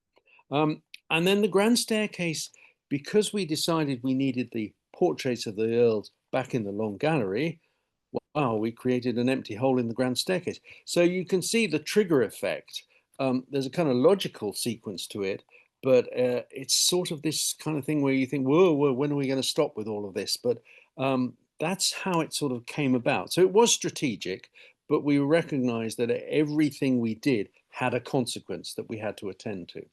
And then the grand staircase, because we decided we needed the portraits of the earls back in the long gallery, wow, we created an empty hole in the grand staircase. So you can see the trigger effect. There's a kind of logical sequence to it, but it's sort of this kind of thing where you think, whoa, when are we going to stop with all of this? But that's how it sort of came about. So it was strategic, but we recognized that everything we did had a consequence that we had to attend to.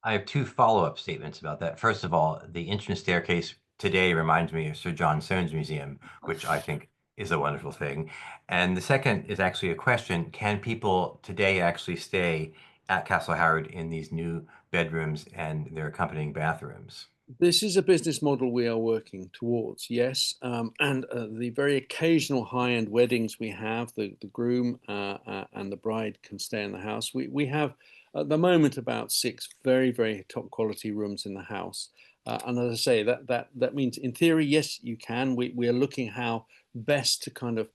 I have two follow-up statements about that. First of all, the entrance staircase today reminds me of Sir John Soane's museum, which I think is a wonderful thing. And the second is actually a question. Can people today actually stay at Castle Howard in these new bedrooms and their accompanying bathrooms? This is a business model we are working towards, yes. And the very occasional high-end weddings we have, the groom and the bride can stay in the house. We have, at the moment, about 6 very, very top quality rooms in the house. And as I say, that means in theory, yes, you can. We are looking how best to kind of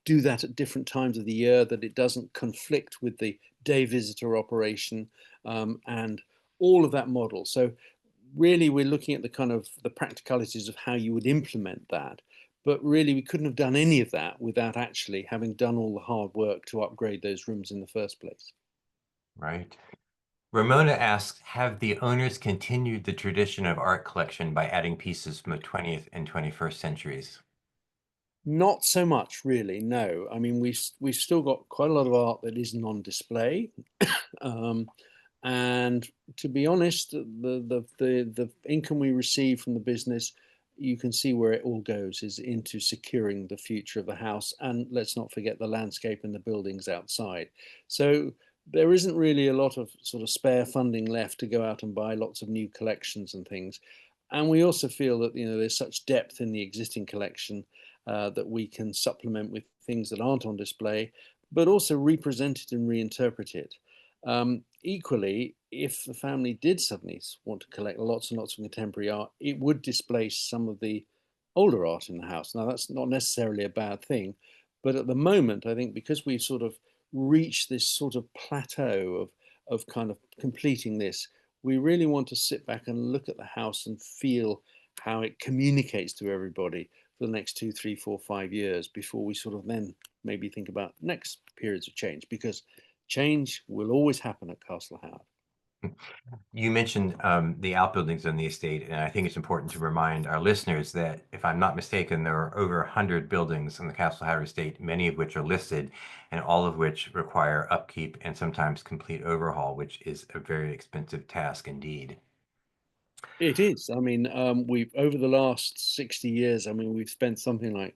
do that at different times of the year, that it doesn't conflict with the day visitor operation, and all of that model. So really we're looking at the kind of the practicalities of how you would implement that. But really we couldn't have done any of that without actually having done all the hard work to upgrade those rooms in the first place. Right. Ramona asks, have the owners continued the tradition of art collection by adding pieces from the 20th and 21st centuries? Not so much, really. No, I mean we've still got quite a lot of art that isn't on display, um, and to be honest, the income we receive from the business, you can see where it all goes is into securing the future of the house, and let's not forget the landscape and the buildings outside. So there isn't really a lot of sort of spare funding left to go out and buy lots of new collections and things. And we also feel that there's such depth in the existing collection that we can supplement with things that aren't on display, but also represent it and reinterpret it. Equally, if the family did suddenly want to collect lots and lots of contemporary art, it would displace some of the older art in the house. Now, that's not necessarily a bad thing, but at the moment, I think because we've sort of reached this sort of plateau of kind of completing this, we really want to sit back and look at the house and feel how it communicates to everybody for the next 2, 3, 4, 5 years before we sort of then maybe think about next periods of change, because change will always happen at Castle Howard. You mentioned the outbuildings on the estate, and I think it's important to remind our listeners that, if I'm not mistaken, there are over 100 buildings on the Castle Howard estate, many of which are listed, and all of which require upkeep and sometimes complete overhaul, which is a very expensive task indeed. It is. I mean, we've over the last 60 years, I mean, we've spent something like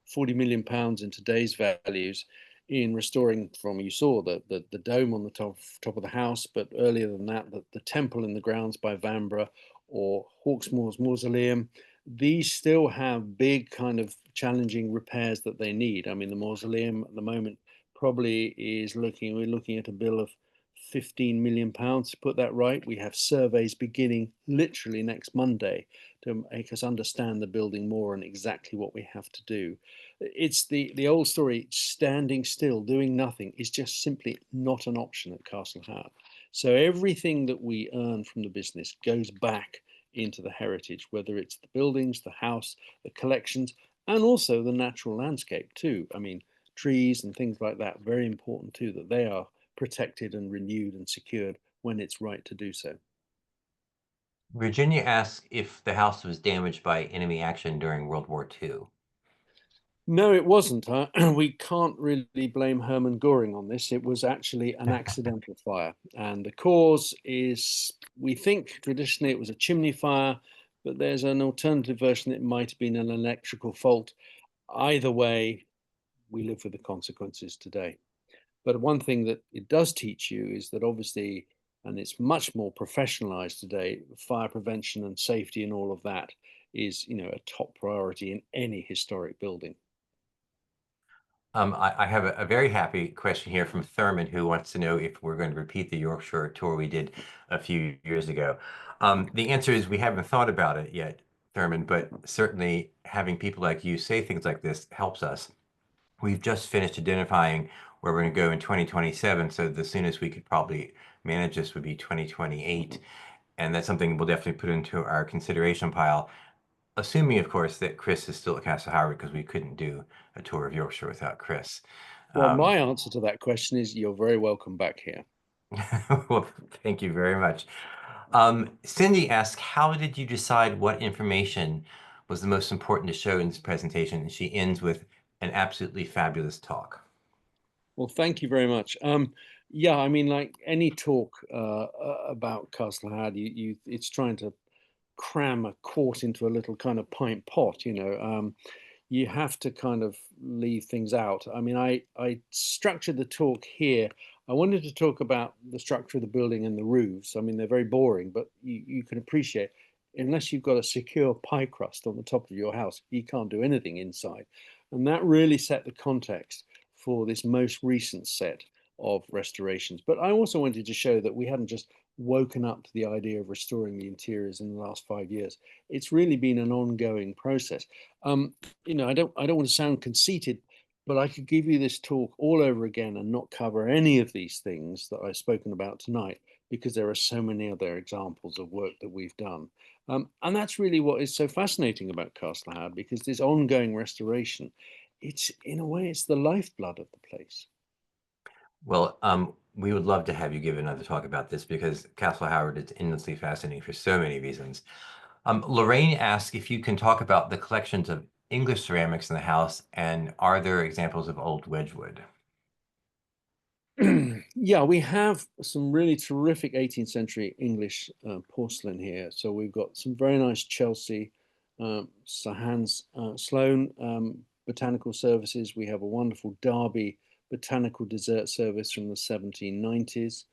40 million pounds in today's values in restoring from, you saw the dome on the top of the house, but earlier than that, the temple in the grounds by Vanbrugh or Hawksmoor's mausoleum. These still have big kind of challenging repairs that they need. I mean, the mausoleum at the moment probably we're looking at a bill of 15 million pounds to put that right. We have surveys beginning literally next Monday to make us understand the building more and exactly what we have to do. It's the old story, standing still, doing nothing is just simply not an option at Castle Howard. So everything that we earn from the business goes back into the heritage, whether it's the buildings, the house, the collections, and also the natural landscape too. I mean, trees and things like that, very important too, that they are protected and renewed and secured when it's right to do so. Virginia asks if the house was damaged by enemy action during World War II. No, it wasn't. We can't really blame Hermann Goring on this. It was actually an accidental fire. And the cause is, we think traditionally it was a chimney fire, but there's an alternative version that it might have been an electrical fault. Either way, we live with the consequences today. But one thing that it does teach you is that obviously, and it's much more professionalized today, fire prevention and safety and all of that is, a top priority in any historic building. I have a very happy question here from Thurman, who wants to know if we're going to repeat the Yorkshire tour we did a few years ago. The answer is we haven't thought about it yet, Thurman, but certainly having people like you say things like this helps us. We've just finished identifying where we're going to go in 2027, so the soonest we could probably manage this would be 2028, and that's something we'll definitely put into our consideration pile. Assuming, of course, that Chris is still at Castle Howard, because we couldn't do a tour of Yorkshire without Chris. Well, Um, my answer to that question is you're very welcome back here. well, thank you very much. Cindy asks, how did you decide what information was the most important to show in this presentation? And she ends with an absolutely fabulous talk. Well, thank you very much. Yeah, I mean, like any talk about Castle Howard, it's trying to cram a quart into a little kind of pint pot, you have to kind of leave things out. I mean, I structured the talk here. I wanted to talk about the structure of the building and the roofs. I mean, they're very boring, but you can appreciate, unless you've got a secure pie crust on the top of your house, you can't do anything inside. And that really set the context for this most recent set of restorations. But I also wanted to show that we hadn't just woken up to the idea of restoring the interiors in the last 5 years. It's really been an ongoing process. Um, I don't want to sound conceited, but I could give you this talk all over again and not cover any of these things that I've spoken about tonight, because there are so many other examples of work that we've done. And that's really what is so fascinating about Castle Howard, because this ongoing restoration, it's in a way, it's the lifeblood of the place. Well, we would love to have you give another talk about this because Castle Howard is endlessly fascinating for so many reasons. Lorraine asked if you can talk about the collections of English ceramics in the house, and are there examples of old Wedgwood? Yeah, we have some really terrific 18th century English porcelain here. So we've got some very nice Chelsea, Sir Hans Sloane botanical services. We have a wonderful Derby botanical dessert service from the 1790s.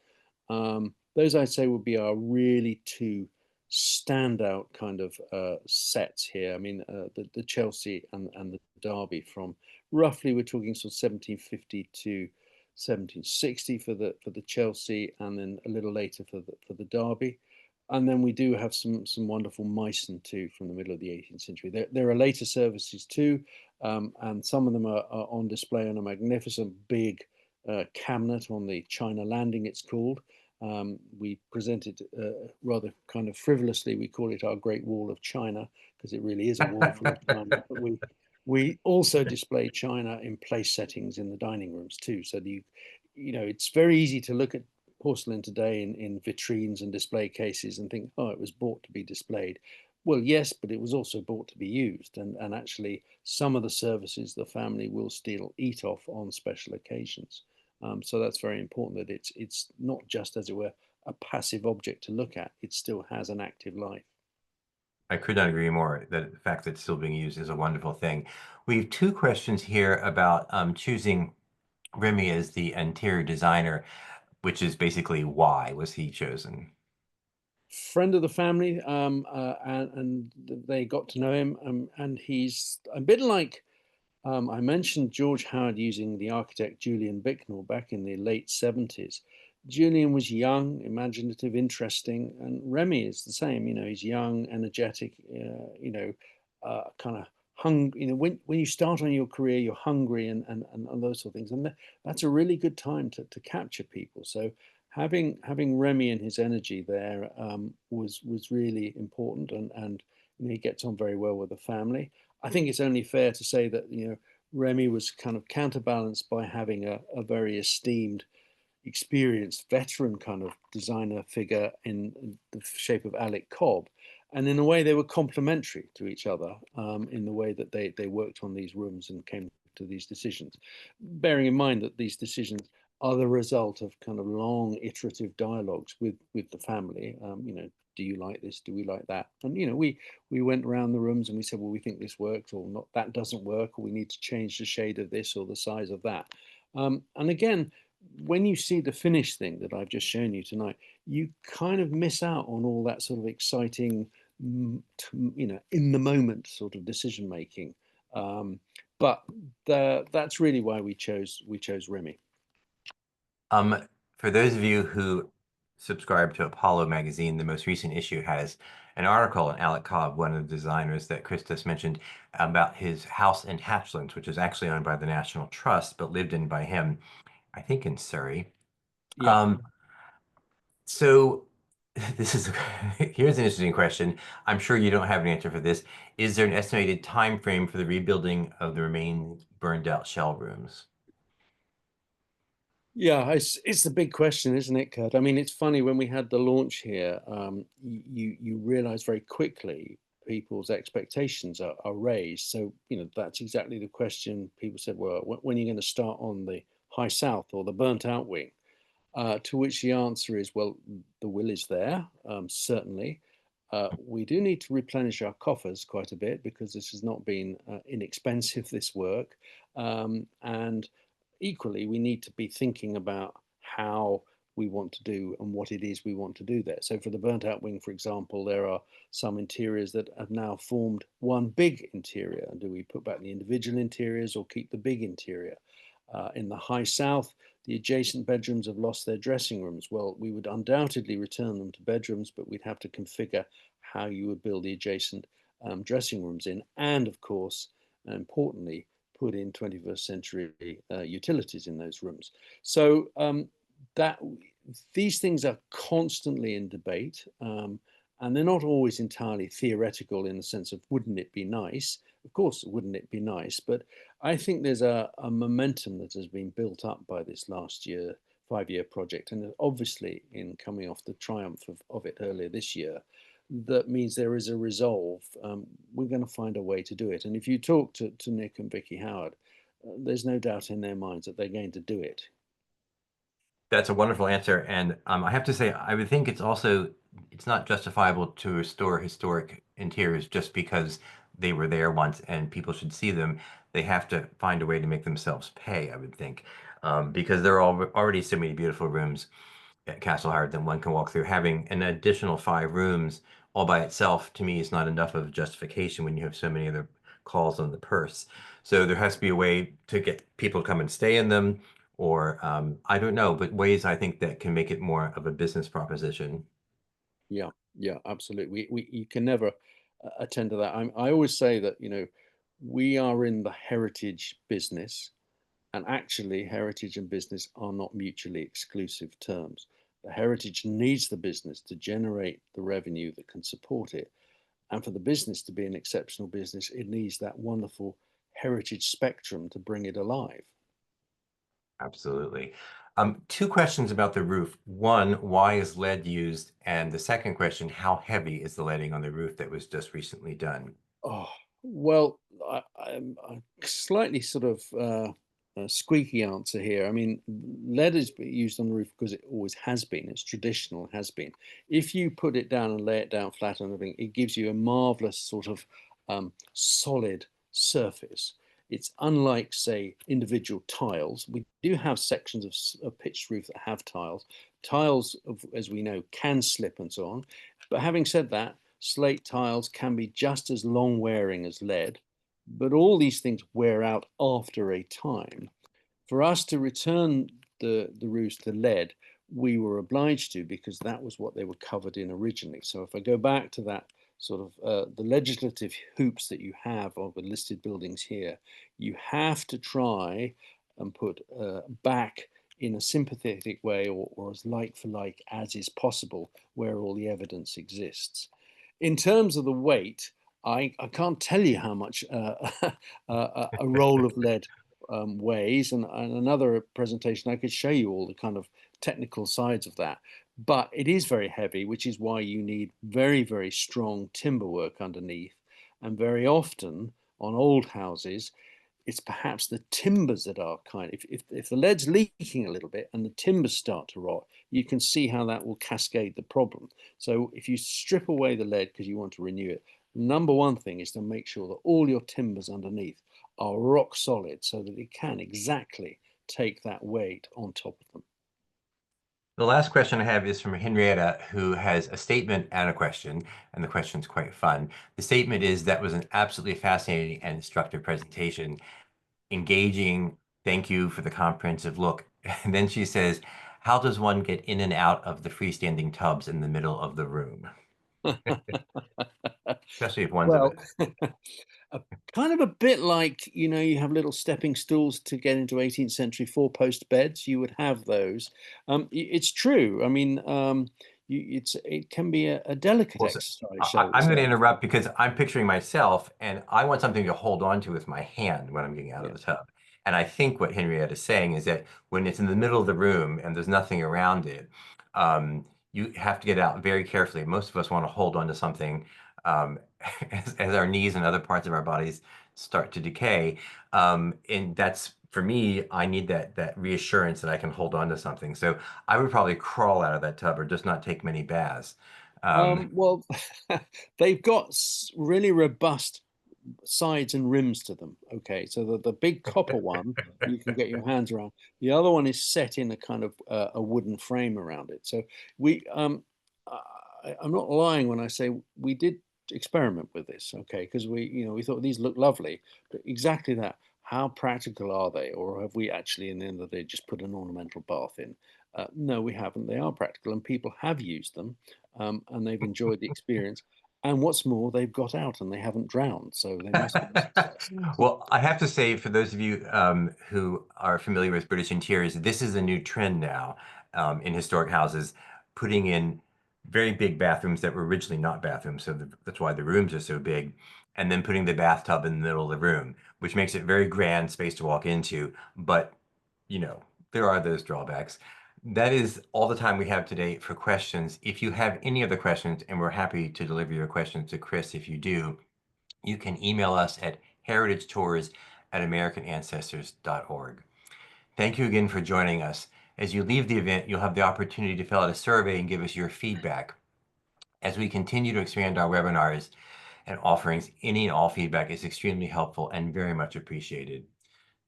Those I'd say would be our really two standout kind of sets here. I mean, the Chelsea and the Derby from roughly, we're talking sort of 1750 to 1760 for the Chelsea, and then a little later for the Derby. And then we do have some wonderful Meissen too from the middle of the 18th century. There are later services too, and some of them are on display on a magnificent big cabinet on the China landing, it's called. We presented rather kind of frivolously, we call it our Great Wall of China, because it really is a wall full of China. But we also display China in place settings in the dining rooms too. So it's very easy to look at porcelain today in vitrines and display cases and think, oh, it was bought to be displayed. Well, yes, but it was also bought to be used. And actually, some of the services the family will still eat off on special occasions. So that's very important, that it's not just, as it were, a passive object to look at. It still has an active life. I could not agree more that the fact that it's still being used is a wonderful thing. We have two questions here about choosing Remy as the interior designer, which is basically why was he chosen? Friend of the family, and they got to know him, and he's a bit like, I mentioned George Howard using the architect Julian Bicknell back in the late 70s. Julian was young, imaginative, interesting, and Remy is the same. He's young, energetic, kind of when you start on your career, you're hungry and those sort of things. And that's a really good time to capture people. So having Remy and his energy there was really important, and he gets on very well with the family. I think it's only fair to say that Remy was kind of counterbalanced by having a very esteemed, experienced, veteran kind of designer figure in the shape of Alec Cobb. And in a way, they were complementary to each other in the way that they worked on these rooms and came to these decisions, bearing in mind that these decisions are the result of kind of long iterative dialogues with the family. Do you like this? Do we like that? And we went around the rooms and we said, well, we think this works, or not, that doesn't work, or we need to change the shade of this or the size of that. And again, when you see the finished thing that I've just shown you tonight, you kind of miss out on all that sort of exciting, in the moment sort of decision making. But that's really why we chose Remy. Um, for those of you who subscribe to Apollo magazine, the most recent issue has an article on Alec Cobb, one of the designers that Christos mentioned, about his house in Hatchlands, which is actually owned by the National Trust, but lived in by him, I think in Surrey. Yeah. Um, so this is here's an interesting question. I'm sure you don't have an answer for this. Is there an estimated time frame for the rebuilding of the remaining burned out shell rooms? Yeah, it's the big question, isn't it, Kurt? I mean, it's funny, when we had the launch here, you realize very quickly people's expectations are raised. So, that's exactly the question. People said, well, when are you going to start on the high south or the burnt out wing? To which the answer is, well, the will is there, certainly. We do need to replenish our coffers quite a bit, because this has not been inexpensive, this work. And equally, we need to be thinking about how we want to do and what it is we want to do there. So for the burnt out wing, for example, there are some interiors that have now formed one big interior. Do we put back the individual interiors or keep the big interior? In the high south, the adjacent bedrooms have lost their dressing rooms. Well, we would undoubtedly return them to bedrooms, but we'd have to configure how you would build the adjacent dressing rooms in, and of course, importantly, put in 21st century utilities in those rooms. So that these things are constantly in debate, and they're not always entirely theoretical in the sense of wouldn't it be nice? Of course, wouldn't it be nice? But I think there's a momentum that has been built up by this last year, 5-year project, and obviously in coming off the triumph of it earlier this year, that means there is a resolve. We're going to find a way to do it. And if you talk to Nick and Vicky Howard, there's no doubt in their minds that they're going to do it. That's a wonderful answer. And I have to say, I would think it's not justifiable to restore historic interiors just because they were there once and people should see them. They have to find a way to make themselves pay, I would think, because there are already so many beautiful rooms at Castle Howard that one can walk through. Having an additional 5 rooms all by itself, to me, is not enough of justification when you have so many other calls on the purse. So there has to be a way to get people to come and stay in them, or I don't know, but ways I think that can make it more of a business proposition. Yeah, yeah, absolutely. We you can never attend to that. I always say that, we are in the heritage business, and actually, heritage and business are not mutually exclusive terms. The heritage needs the business to generate the revenue that can support it. And for the business to be an exceptional business, it needs that wonderful heritage spectrum to bring it alive. Absolutely. 2 questions about the roof. One, why is lead used? And the second question, how heavy is the leading on the roof that was just recently done? Oh, well, I'm a slightly sort of a squeaky answer here. I mean, lead is used on the roof because it always has been. It's traditional, has been. If you put it down and lay it down flat on everything, it gives you a marvelous sort of solid surface. It's unlike, say, individual tiles. We do have sections of pitched roof that have tiles. Tiles, as we know, can slip and so on. But having said that, slate tiles can be just as long wearing as lead, but all these things wear out after a time. For us to return the roofs to lead, we were obliged to because that was what they were covered in originally. So if I go back to that sort of the legislative hoops that you have of the listed buildings here, you have to try and put back in a sympathetic way or as like for like as is possible where all the evidence exists. In terms of the weight, I can't tell you how much a roll of lead weighs, and another presentation I could show you all the kind of technical sides of that. But it is very heavy, which is why you need very, very strong timber work underneath. And very often on old houses, it's perhaps the timbers that are if the lead's leaking a little bit and the timbers start to rot, you can see how that will cascade the problem. So if you strip away the lead because you want to renew it, number one thing is to make sure that all your timbers underneath are rock solid so that it can exactly take that weight on top of them. The last question I have is from Henrietta, who has a statement and a question, and the question's quite fun. The statement is, that was an absolutely fascinating and instructive presentation, engaging. Thank you for the comprehensive look. And then she says, how does one get in and out of the freestanding tubs in the middle of the room? Especially if one's Well, a kind of a bit like, you have little stepping stools to get into 18th century 4-post beds. You would have those. It's true. I mean, it can be a delicate Well, so exercise, shall we I'm going to say? interrupt because I'm picturing myself and I want something to hold on to with my hand when I'm getting out of Yeah. the tub. And I think what Henriette is saying is that when it's in the middle of the room and there's nothing around it, you have to get out very carefully. Most of us want to hold on to something um, as our knees and other parts of our bodies start to decay. And that's, for me, I need that reassurance that I can hold on to something. So I would probably crawl out of that tub or just not take many baths. Well, they've got really robust sides and rims to them. Okay, so the big copper one you can get your hands around. The other one is set in a kind of a wooden frame around it. So I'm not lying when I say we did experiment with this. Okay, because we thought these look lovely, but exactly that. how practical are they? Or have we actually, in the end of the day, just put an ornamental bath in? No, we haven't. They are practical, and people have used them, and they've enjoyed the experience. And what's more, they've got out and they haven't drowned, so they must be a success. Well, I have to say, for those of you who are familiar with British interiors, this is a new trend now in historic houses, putting in very big bathrooms that were originally not bathrooms, so that's why the rooms are so big, and then putting the bathtub in the middle of the room, which makes it very grand space to walk into. But, you know, there are those drawbacks. That is all the time we have today for questions. If you have any other questions, and we're happy to deliver your questions to Chris if you do, you can email us at heritagetours@americanancestors.org. Thank you again for joining us. As you leave the event, you'll have the opportunity to fill out a survey and give us your feedback. As we continue to expand our webinars and offerings, any and all feedback is extremely helpful and very much appreciated.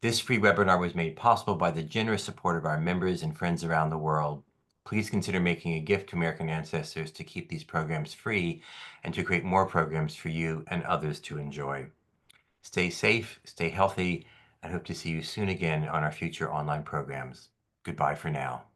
This free webinar was made possible by the generous support of our members and friends around the world. Please consider making a gift to American Ancestors to keep these programs free and to create more programs for you and others to enjoy. Stay safe, stay healthy, and hope to see you soon again on our future online programs. Goodbye for now.